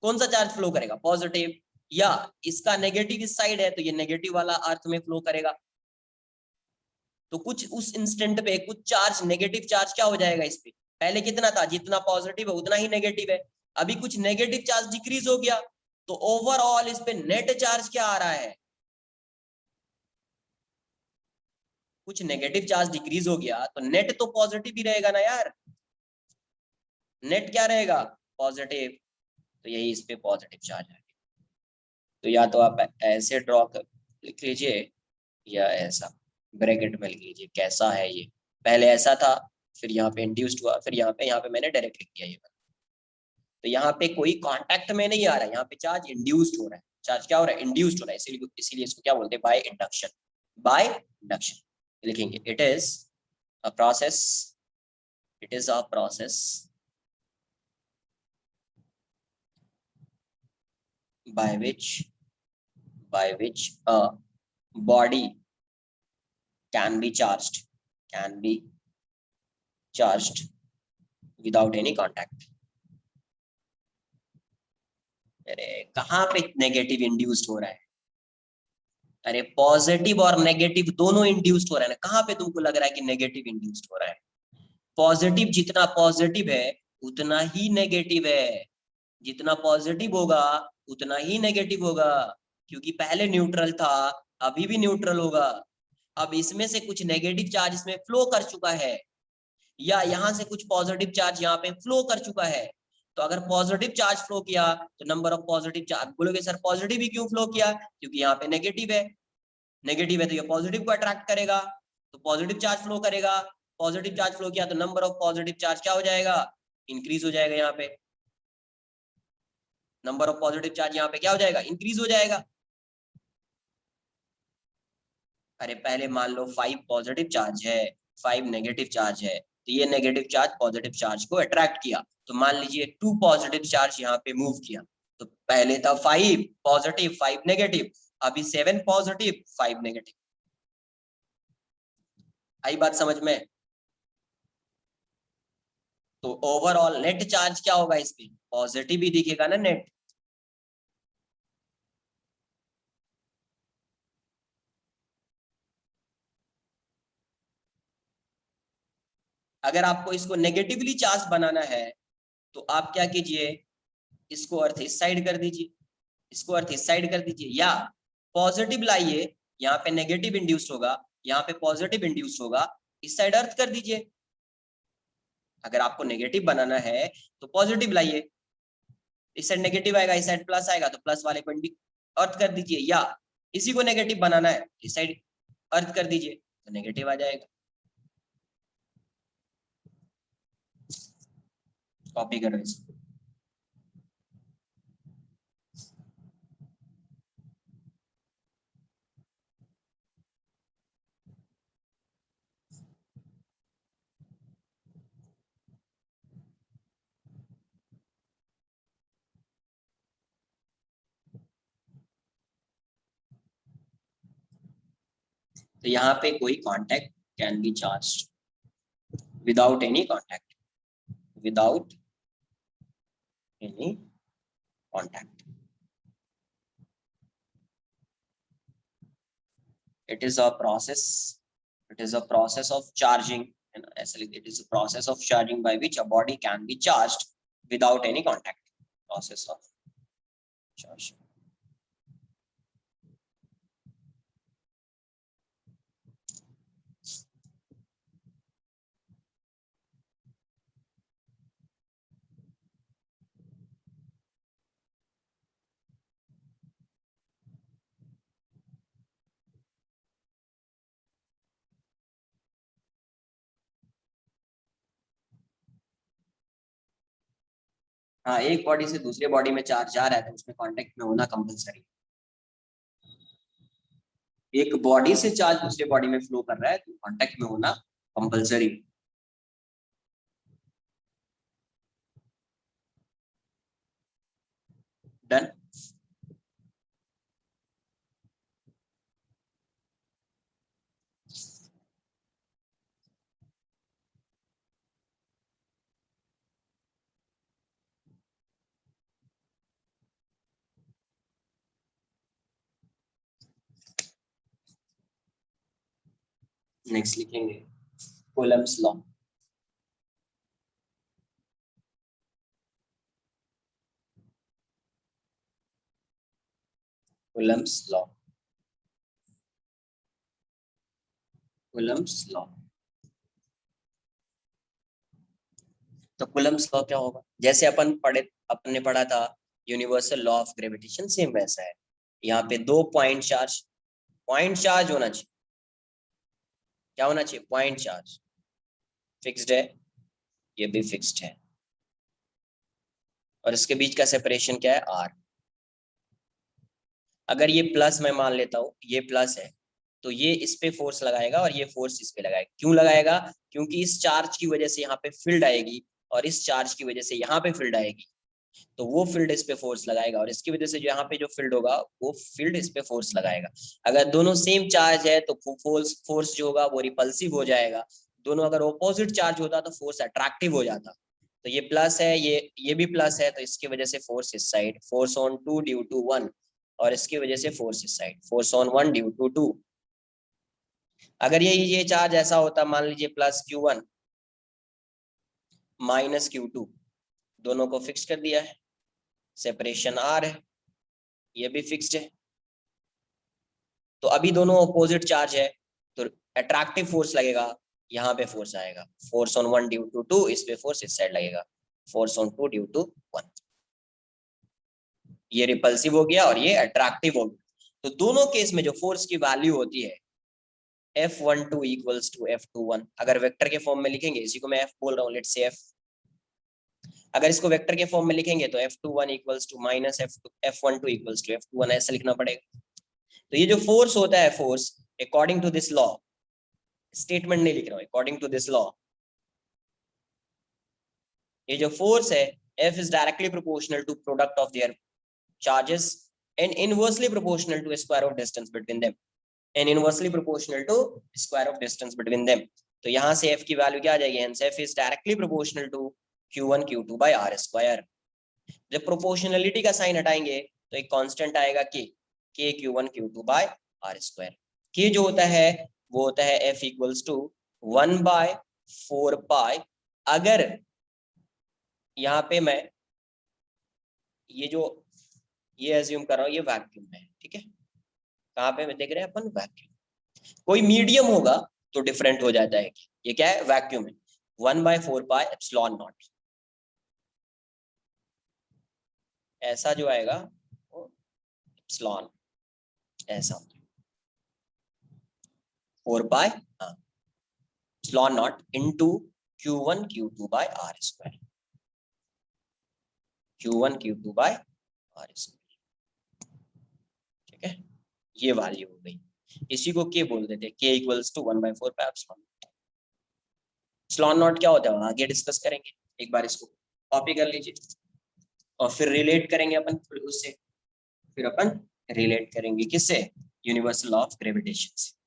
कौन सा चार्ज फ्लो करेगा, पॉजिटिव, या इसका नेगेटिव इस साइड है तो ये नेगेटिव वाला अर्थ में फ्लो करेगा। तो कुछ उस इंस्टेंट पे कुछ चार्ज, नेगेटिव चार्ज क्या हो जाएगा इस पे, पहले कितना था, जितना पॉजिटिव है उतना ही नेगेटिव है, अभी कुछ नेगेटिव चार्ज डिक्रीज हो गया, तो ओवरऑल इस पे नेट चार्ज क्या आ रहा है, कुछ नेगेटिव चार्ज डिक्रीज हो गया तो नेट तो पॉजिटिव ही रहेगा ना यार, नेट क्या रहेगा, पॉजिटिव। तो यही इस पे पॉजिटिव चार्ज है। तो या तो आप ऐसे ड्रॉ कर लिख लीजिए या ऐसा ब्रैकेट में लिख लीजिए, कैसा है ये, पहले ऐसा था, फिर यहाँ पे इंड्यूस्ड हुआ, फिर यहाँ पे मैंने डायरेक्ट लिख दिया ये। तो यहाँ पे कोई कांटेक्ट में नहीं आ रहा है, यहाँ पे चार्ज इंड्यूस्ड हो रहा है, चार्ज क्या हो रहा है, इंड्यूस्ड हो रहा है, इसीलिए इसको क्या बोलते हैं, बाय इंडक्शन। बाय इंडक्शन लिखेंगे, it is a process, it is a process by which a body can be charged without any contact. अरे कहाँ पे नेगेटिव इंड्यूस्ड हो रहा है? अरे पॉजिटिव और नेगेटिव दोनों इंड्यूस्ड हो रहा है ना, कहाँ पे तुमको लग रहा है कि नेगेटिव इंड्यूस्ड हो रहा है? पॉजिटिव जितना पॉजिटिव है उतना ही नेगेटिव है, जितना पॉजिटिव होगा उतना ही नेगेटिव होगा, क्योंकि पहले न्यूट्रल था, अभी भी न्यूट्रल होगा। अब इसमें से कुछ नेगेटिव चार्ज इसमें फ्लो कर चुका है, या यहाँ से कुछ पॉजिटिव चार्ज यहाँ पे फ्लो कर चुका है। तो अगर पॉजिटिव चार्ज फ्लो किया तो नंबर ऑफ पॉजिटिव चार्ज, बोलोगे सर पॉजिटिव ही क्यों फ्लो किया? क्योंकि यहाँ पे नेगेटिव है, नेगेटिव है तो ये पॉजिटिव को अट्रैक्ट करेगा, तो पॉजिटिव चार्ज फ्लो करेगा। पॉजिटिव चार्ज फ्लो किया तो नंबर ऑफ पॉजिटिव चार्ज क्या हो जाएगा? इंक्रीज हो जाएगा। यहाँ पे नंबर ऑफ पॉजिटिव चार्ज यहाँ पे क्या हो जाएगा? इंक्रीज हो जाएगा। अरे पहले मान लो 5 पॉजिटिव चार्ज है, 5 नेगेटिव चार्ज है, तो ये नेगेटिव चार्ज पॉजिटिव चार्ज को अट्रैक्ट किया, तो मान लीजिए 2 पॉजिटिव चार्ज यहाँ पे मूव किया, तो पहले था 5 पॉजिटिव 5 नेगेटिव, अभी 7 पॉजिटिव 5 नेगेटिव। आई बात समझ में? तो ओवरऑल नेट चार्ज क्या होगा? इस पे पॉजिटिव ही दिखेगा ना नेट। अगर आपको इसको नेगेटिवली चार्ज बनाना है तो आप क्या कीजिए, इसको अर्थ इस साइड कर दीजिए, इसको अर्थ इस साइड कर दीजिए, या पॉजिटिव लाइए, यहाँ पे नेगेटिव इंड्यूस्ड होगा, यहाँ पे पॉजिटिव इंड्यूस्ड होगा, इस साइड अर्थ कर दीजिए। अगर आपको नेगेटिव बनाना है तो पॉजिटिव लाइए, इस साइड नेगेटिव आएगा, इस साइड प्लस आएगा, तो प्लस वाले को अर्थ कर दीजिए, या इसी को नेगेटिव बनाना है इस साइड अर्थ कर दीजिए तो नेगेटिव आ जाएगा। कॉपी करो इसको। तो यहाँ पे कोई contact can be charged without any contact, without any contact. It is a process, it is a process of charging, and actually it is a process of charging by which a body can be charged without any contact. Process of charging. हाँ, एक body से दूसरे body में charge जा रहा है तो उसमें कांटेक्ट में होना कंपलसरी। एक बॉडी से चार्ज दूसरे बॉडी में फ्लो कर रहा है तो कांटेक्ट में होना कंपलसरी। डन। नेक्स्ट लिखेंगे Coulomb's law. Coulomb's law, Coulomb's law. तो कूलम्ब्स लॉ क्या होगा? जैसे अपने पढ़ा था universal law of gravitation, same वैसा है। यहाँ पे 2 पॉइंट चार्ज होना चाहिए। क्या होना चाहिए? Point charge. फिक्स्ड है, ये भी फिक्स्ड है, और इसके बीच का सेपरेशन क्या है? आर। अगर ये प्लस मैं मान लेता हूँ, ये प्लस है, तो ये इस पे फोर्स लगाएगा और ये फोर्स इस पे लगाएगा। क्यों लगाएगा? क्योंकि इस चार्ज की वजह से यहाँ पे फील्ड आएगी और इस चार्ज की वजह से यहाँ पे फील्ड आएगी। तो वो फील्ड इस पे फोर्स लगाएगा, और इसकी वजह से जो यहाँ पे जो फील्ड होगा वो फील्ड इस पे फोर्स लगाएगा। अगर दोनों सेम चार्ज है तो फोर्स फोर्स जो होगा वो रिपल्सिव हो जाएगा। दोनों अगर ऑपोजिट चार्ज होता तो फोर्स अट्रैक्टिव हो जाता। तो ये प्लस है, ये भी प्लस है, तो इसकी वजह से फोर्स इस side, force on two due to one, और इसकी वजह से फोर्स इस side, force on one due to two. अगर ये चार्ज ऐसा होता, मान लीजिए प्लस Q1 माइनस Q2, दोनों को फिक्स कर दिया है, सेपरेशन R है, ये भी फिक्स्ड है। तो अभी दोनों अपोजिट चार्ज है, तो अट्रैक्टिव फोर्स लगेगा, यहाँ पे फोर्स आएगा, force on one due to two, इस पे फोर्स इस साइड लगेगा, force on two due to one. ये रिपल्सिव हो गया और ये अट्रैक्टिव हो गया। तो दोनों केस में जो फोर्स की वैल्यू होती है F12 इक्वल्स टू F21। अगर वेक्टर के फॉर्म में लिखेंगे, इसी को मैं F बोल रहा हूँ, लेट्स से F, अगर इसको वेक्टर के फॉर्म में लिखेंगे तो F21 equals to minus F12 equals to F21, ऐसा लिखना पड़ेगा। तो ये जो फोर्स होता है, force according to this law, statement नहीं लिख रहा हूं, अकॉर्डिंग टू दिस लॉ, ये जो फोर्स है F is directly proportional to product of their charges and inversely proportional to square of distance between them, and inversely proportional to square of distance between them. तो यहां से F की value क्या आ जाएगी, hence F is directly proportional to Q1 Q2 by R square. जब proportionality का sign हटाएंगे तो एक कांस्टेंट आएगा K, K Q1 Q2 by R square. K जो होता है वो होता है F इक्वल्स टू 1/4 पाई। अगर यहाँ पे मैं ये जो ये एज्यूम कर रहा हूँ, ये वैक्यूम है, ठीक है, कहाँ पे मैं देख रहे हैं अपन, वैक्यूम। कोई मीडियम होगा तो डिफरेंट हो जाता है, ये क्या है, वैक्यूम है। 1/4 पाई एप्सिलॉन नॉट, ऐसा जो आएगा वो एप्सिलॉन ऐसा 4 pi epsilon naught into Q1 Q2 by R square, Q1 Q2 by R square, ठीक है। ये वैल्यू हो गई, इसी को K बोल देते हैं, K equals to 1/4 pi epsilon. Epsilon naught क्या होता है आगे डिस्कस करेंगे, एक बार इसको कॉपी कर लीजिए और फिर रिलेट करेंगे अपन उससे, फिर अपन रिलेट करेंगे किससे, यूनिवर्सल ऑफ ग्रेविटेशन से।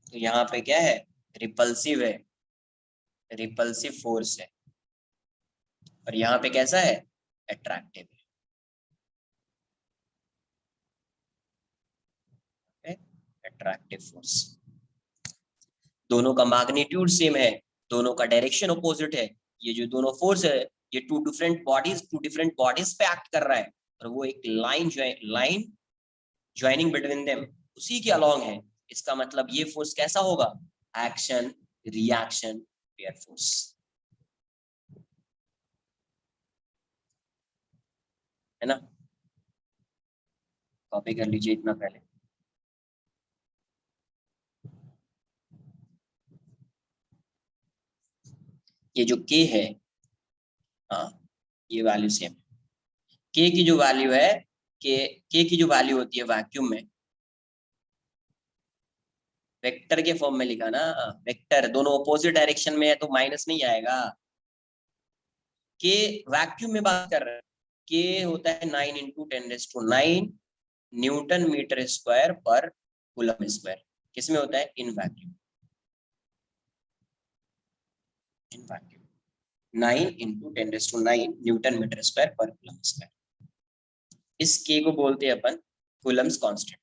तो यहाँ पे क्या है, रिपल्सिव है, रिपल्सिव फोर्स है, और यहाँ पे कैसा है, अट्रैक्टिव है, अट्रैक्टिव फोर्स। दोनों का मैग्नीट्यूड सेम है, दोनों का डायरेक्शन अपोजिट है। ये जो दोनों फोर्स है ये टू डिफरेंट बॉडीज पे एक्ट कर रहा है, और वो एक लाइन ज्वाइनिंग बिटवीन देम उसी के अलोंग है। इसका मतलब ये फोर्स कैसा होगा, एक्शन रिएक्शन पेयर फोर्स, है ना। कॉपी कर लीजिए इतना पहले। ये जो के है, हाँ, ये वैल्यू सेम। के की जो वैल्यू है, के की जो वैल्यू होती है वैक्यूम में, वेक्टर के फॉर्म में लिखा ना, वेक्टर दोनों अपोजिट डायरेक्शन में है तो माइनस नहीं आएगा। के वैक्यूम में बात कर रहे हैं, के होता है 9 × 10⁹ newton metre square per coulomb square. किसमें होता है, in vacuum, in vacuum 9 × 10⁹ newton metre square per coulomb square. इस के को बोलते हैं अपन कूलम्स कांस्टेंट।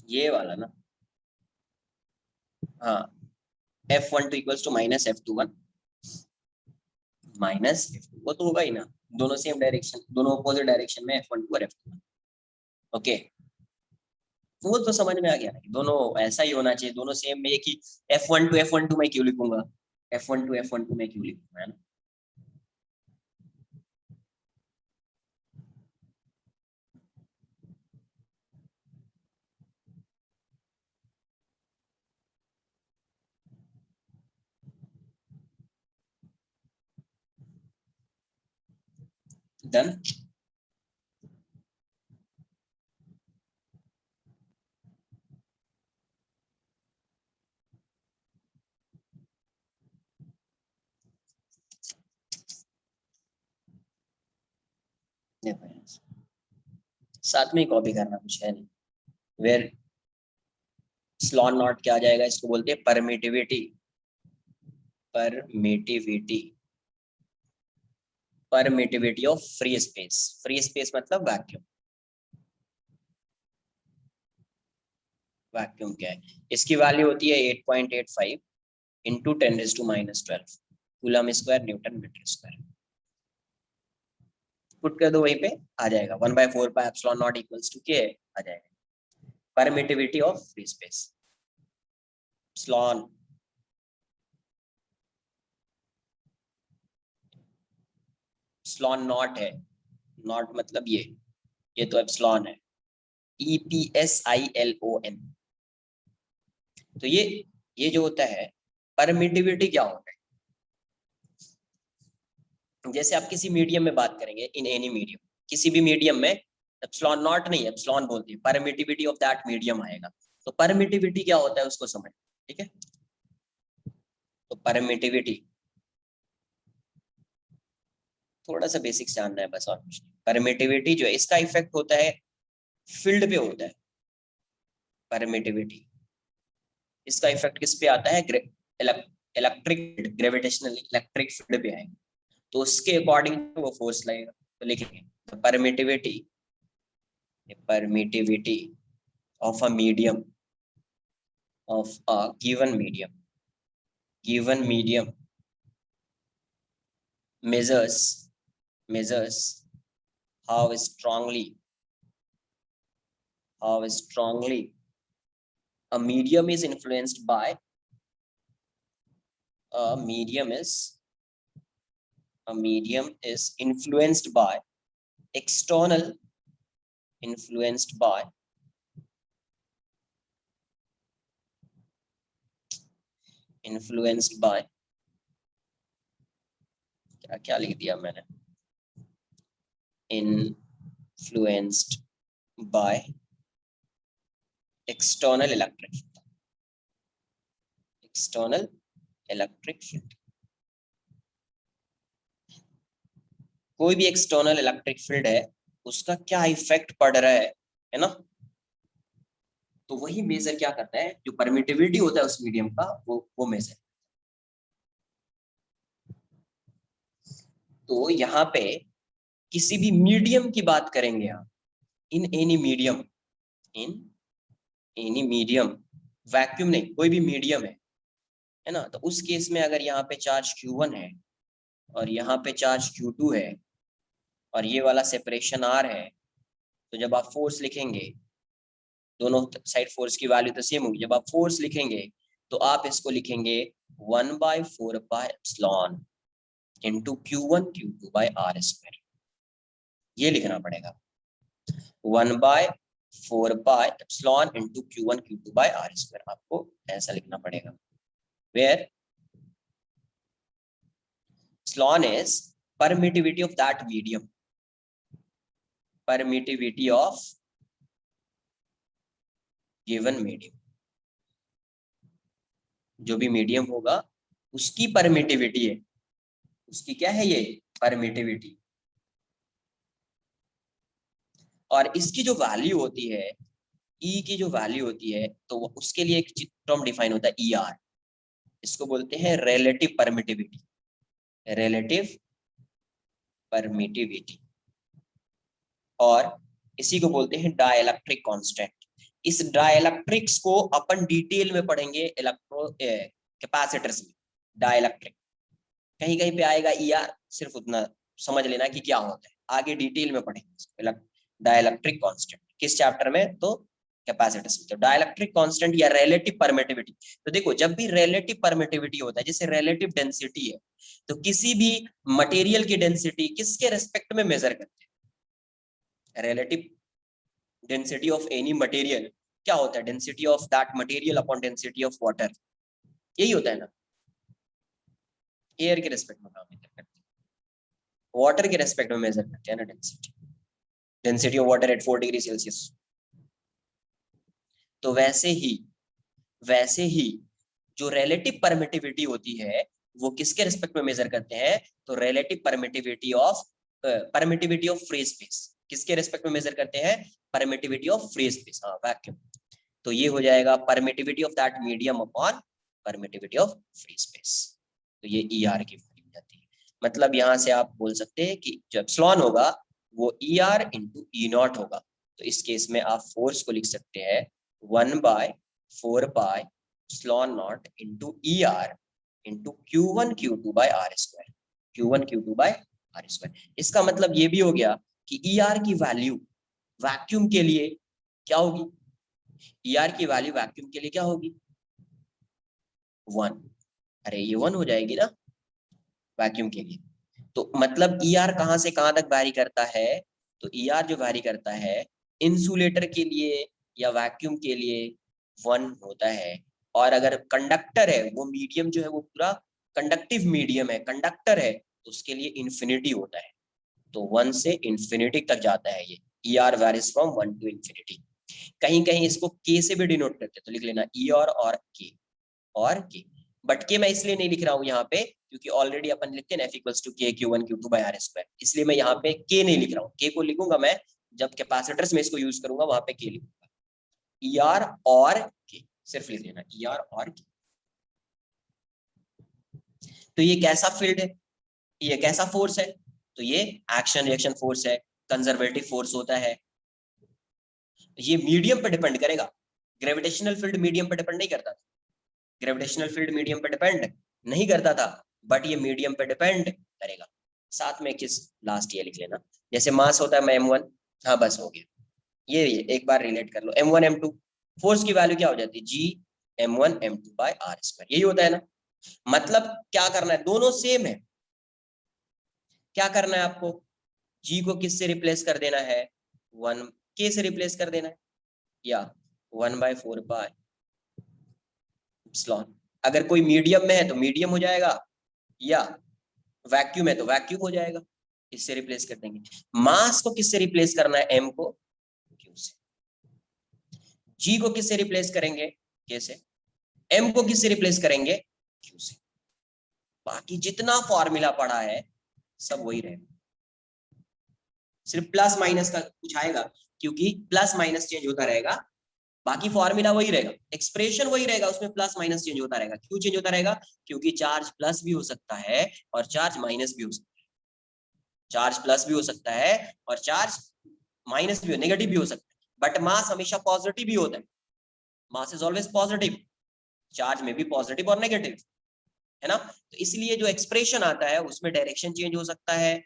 ये वाला ना, हाँ, F12 equals to minus F21 minus F2, वो तो होगा ही ना, दोनों सेम डायरेक्शन, दोनों अपोजिट डायरेक्शन में F12 और F2। ओके, वो तो समझ में आ गया ना, दोनों ऐसा ही होना चाहिए, दोनों सेम में, कि F12 मैं क्यों लिखूंगा, F12 मैं क्यों लिखूंगा, है ना। डन। साथ में ही कॉपी करना, कुछ है नहीं। वेयर स्लॉन नॉट क्या आ जाएगा, इसको बोलते हैं permittivity, permittivity, permittivity of free space. Free space मतलब वैक्यूम। वैक्यूम क्या है, इसकी वैल्यू होती है 8.85 into 10⁻⁻12 coulomb square newton metre square. Put कर दो वहीं पे, आ जाएगा 1/4 pi epsilon naught equals to K आ जाएगा। परमिटिविटी ऑफ फ्री स्पेस, स्लॉन स्लॉन नॉट है, नॉट मतलब ये तो एप्सिलॉन है, EPSILON। तो ये जो होता है परमिटिविटी क्या होता है, जैसे आप किसी मीडियम में बात करेंगे, इन एनी मीडियम, किसी भी मीडियम में एप्सिलॉन नॉट नहीं, एप्सिलॉन बोलते हैं, परमिटिविटी ऑफ दैट मीडियम आएगा। तो परमिटिविटी क्या होता है उसको समझ, ठीक है। तो परमिटिविटी थोड़ा सा बेसिक्स जानना है बस, और कुछ नहीं। परमिटिविटी जो है इसका इफेक्ट होता है फील्ड पे होता है। परमिटिविटी इसका इफेक्ट किस पे आता है, इलेक्ट्रिक ग्रेविटेशनल इलेक्ट्रिक फील्ड पे आएगा, तो उसके अकॉर्डिंग वो फोर्स लगेगा। तो लिखेंगे तो permittivity of a medium, of a given medium measures how strongly a medium is influenced by a medium is influenced by external influenced by क्या लिख दिया मैंने, influenced by external electric field। कोई भी एक्सटर्नल इलेक्ट्रिक फील्ड है, उसका क्या effect पड़ रहा है ना। तो वही मेजर क्या करता है, जो परमिटिविटी होता है उस मीडियम का, वो मेजर। तो यहाँ पे किसी भी मीडियम की बात करेंगे आप, इन एनी मीडियम, वैक्यूम नहीं, कोई भी मीडियम है ना। तो उस केस में अगर यहाँ पे चार्ज Q1 है और यहाँ पे चार्ज Q2 है और ये वाला सेपरेशन R है, तो जब आप फोर्स लिखेंगे, दोनों साइड फोर्स की वैल्यू तो सेम होगी, जब आप फोर्स लिखेंगे तो आप इसको लिखेंगे 1/4 pi epsilon into Q1 Q2 by R square. ये लिखना पड़ेगा 1/4 pi epsilon into Q1 Q2 by R square, आपको ऐसा लिखना पड़ेगा। Where epsilon is permittivity of that medium, permittivity of given medium, जो भी मीडियम होगा उसकी परमिटिविटी है, उसकी क्या है ये परमिटिविटी। और इसकी जो वैल्यू होती है, ई की जो वैल्यू होती है, तो उसके लिए एक टर्म डिफाइन होता है ER, इसको बोलते हैं रिलेटिव परमिटिविटी, रिलेटिव परमिटिविटी। और इसी को बोलते हैं डाइलेक्ट्रिक कांस्टेंट। इस डाइलेक्ट्रिक्स को अपन डिटेल में पढ़ेंगे इलेक्ट्रो कैपेसिटर्स में। डाइलेक्ट्रिक कहीं कहीं पे आएगा ER, सिर्फ उतना समझ लेना कि क्या होता है, आगे डिटेल में पढ़ेंगे। डाइलेक्ट्रिक कांस्टेंट किस चैप्टर में, तो कैपेसिटेंस में। तो डाइलेक्ट्रिक कांस्टेंट या रिलेटिव परमिटिविटी, तो देखो जब भी रिलेटिव परमिटिविटी होता है, जैसे रिलेटिव डेंसिटी है, तो किसी भी मटेरियल की डेंसिटी किसके रेस्पेक्ट में मेजर करते हैं, relative density of any material क्या होता है, density of that material upon density of water, यही होता है ना, एयर के रेस्पेक्ट में काम मेजर करते हैं, वाटर के रेस्पेक्ट में मेजर करते हैं ना density, density of water at 4 degree Celsius. तो वैसे ही जो रिलेटिव परमिटिविटी होती है वो किसके रेस्पेक्ट में मेजर करते हैं, तो relative permittivity of free space, किसके रेस्पेक्ट में मेजर करते हैं, परमिटिविटी ऑफ फ्री स्पेस, हाँ वैक्यूम। तो ये हो जाएगा permittivity of that medium upon permittivity of free space. तो ये ER की वैल्यू हो जाती है। मतलब यहां से आप बोल सकते हैं कि जो एप्सिलॉन होगा वो ER इंटू E0 होगा। तो इस केस में आप फोर्स को लिख सकते हैं 1/4 pi epsilon naught into ER into Q1 Q2 by R square, Q1 Q2 by R square. इसका मतलब ये भी हो गया कि ER की वैल्यू वैक्यूम के लिए क्या होगी, ER की वैल्यू वैक्यूम के लिए क्या होगी, 1। अरे ये 1 हो जाएगी ना वैक्यूम के लिए। तो मतलब ER कहां से कहां तक वैरी करता है, तो ER जो वैरी करता है इंसुलेटर के लिए या वैक्यूम के लिए 1 होता है। और अगर कंडक्टर है, वो मीडियम जो है वो पूरा कंडक्टिव मीडियम है, कंडक्टर है, तो उसके लिए इंफिनिटी होता है। तो 1 से इंफिनिटी तक जाता है ये, ER varies from 1 to infinity. कहीं कहीं इसको K से भी डिनोट करते हैं, तो लिख लेना ER और K। बट के मैं इसलिए नहीं लिख रहा हूँ यहाँ पे क्योंकि ऑलरेडी अपन लिखते हैं F equals to K Q1 Q2 by R square, इसलिए मैं यहाँ पे K नहीं लिख रहा हूँ। K को लिखूंगा मैं जब कैपेसिटर्स में इसको यूज करूंगा, वहां पे K लिखूंगा। ER और K सिर्फ लिख लेना, ER और K। तो ये कैसा फील्ड है, ये कैसा फोर्स है, तो ये एक्शन रिएक्शन फोर्स है, कंजर्वेटिव फोर्स होता है। ये मीडियम पे डिपेंड करेगा, ग्रेविटेशनल फील्ड मीडियम पे डिपेंड नहीं करता, ग्रेविटेशनल फील्ड मीडियम पे डिपेंड नहीं करता था, बट ये मीडियम पे डिपेंड करेगा। साथ में किस लास्ट ये लिख लेना, जैसे मास होता है मैं M1, हाँ बस हो गया, ये एक बार रिलेट कर लो, M1 M2, फोर्स की वैल्यू क्या हो जाती है, G M1 M2 bye R square, यही होता है ना। मतलब क्या करना है, दोनों सेम है, क्या करना है आपको, G को किस से रिप्लेस कर देना है, 1K से रिप्लेस कर देना है, या 1/4 पाई एप्सिलॉन। अगर कोई मीडियम में है तो मीडियम हो जाएगा, या वैक्यूम है तो वैक्यूम हो जाएगा, इससे रिप्लेस कर देंगे। मास को किससे रिप्लेस करना है, M को Q से। G को किससे रिप्लेस करेंगे, K से। M को किससे रिप्लेस करेंगे, Q से। बाकी जितना फॉर्मूला पड़ा है सब वही रहेगा, सिर्फ प्लस माइनस का कुछ आएगा, क्योंकि प्लस माइनस चेंज होता रहेगा, बाकी फॉर्मूला वही रहेगा, एक्सप्रेशन वही रहेगा, उसमें प्लस माइनस चेंज होता रहेगा। क्यों चेंज होता रहेगा, क्योंकि चार्ज प्लस भी हो सकता है और चार्ज माइनस भी हो सकता है, चार्ज प्लस भी हो सकता है और चार्ज माइनस भी, नेगेटिव भी हो सकता है, बट मास हमेशा पॉजिटिव भी होता है, mass is always positive, charge में भी पॉजिटिव और नेगेटिव है ना। तो इसलिए जो एक्सप्रेशन आता है उसमें डायरेक्शन चेंज हो सकता है,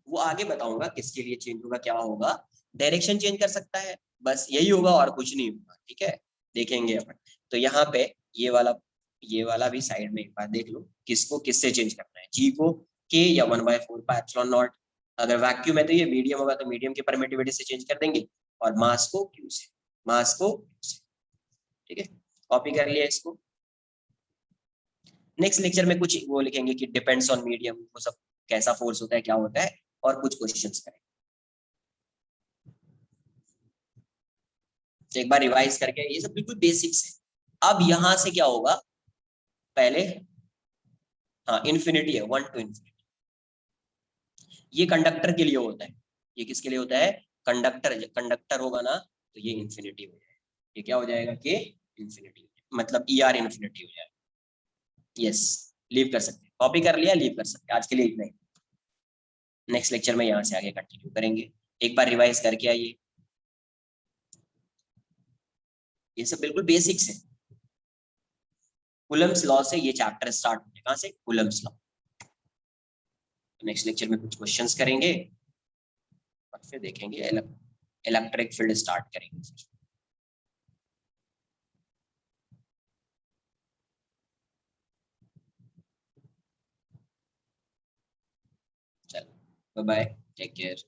वो आगे बताऊंगा किसके लिए चेंज होगा, क्या होगा, डायरेक्शन चेंज कर सकता है, बस यही होगा और कुछ नहीं होगा, ठीक है, देखेंगे अपन। तो यहाँ पे ये वाला भी साइड में एक बार देख लो, किसको किससे चेंज करना है, G को K या 1/4 पाई एप्सिलॉन नॉट। अगर वैक्यूम है तो ये मीडियम होगा, तो मीडियम की परमिटिविटी से चेंज कर देंगे, और मास को Q से, मास को Q से, ठीक है, कॉपी कर लिया इसको। नेक्स्ट लेक्चर में कुछ वो लिखेंगे कि डिपेंड्स ऑन मीडियम, वो सब कैसा फोर्स होता है, क्या होता है, और कुछ क्वेश्चंस करेंगे। तो एक बार रिवाइज करके, ये सब बिल्कुल बेसिक्स है। अब यहां से क्या होगा, पहले हाँ इन्फिनिटी है, 1 टू इन्फिनिटी, ये कंडक्टर के लिए होता है, ये किसके लिए होता है, कंडक्टर, कंडक्टर होगा ना तो ये इन्फिनिटी हो जाएगा, ये क्या हो जाएगा कि इन्फिनिटी, मतलब ER इन्फिनिटी हो जाएगा। यस, लीव कर सकते हैं, कॉपी कर लिया, लीव कर सकते हैं, आज के लिए इतना ही। नेक्स्ट लेक्चर में यहाँ से आगे कंटिन्यू करेंगे, एक बार रिवाइज करके आइए, ये सब बिल्कुल बेसिक्स है। कूलम्स लॉ से ये चैप्टर स्टार्ट होते हैं। कहाँ से? Coulomb's law. नेक्स्ट लेक्चर में कुछ क्वेश्चंस करेंगे और फिर देखेंगे इलेक्ट्रिक फील्ड स्टार्ट करेंगे। चलो बाय, टेक केयर।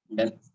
डन।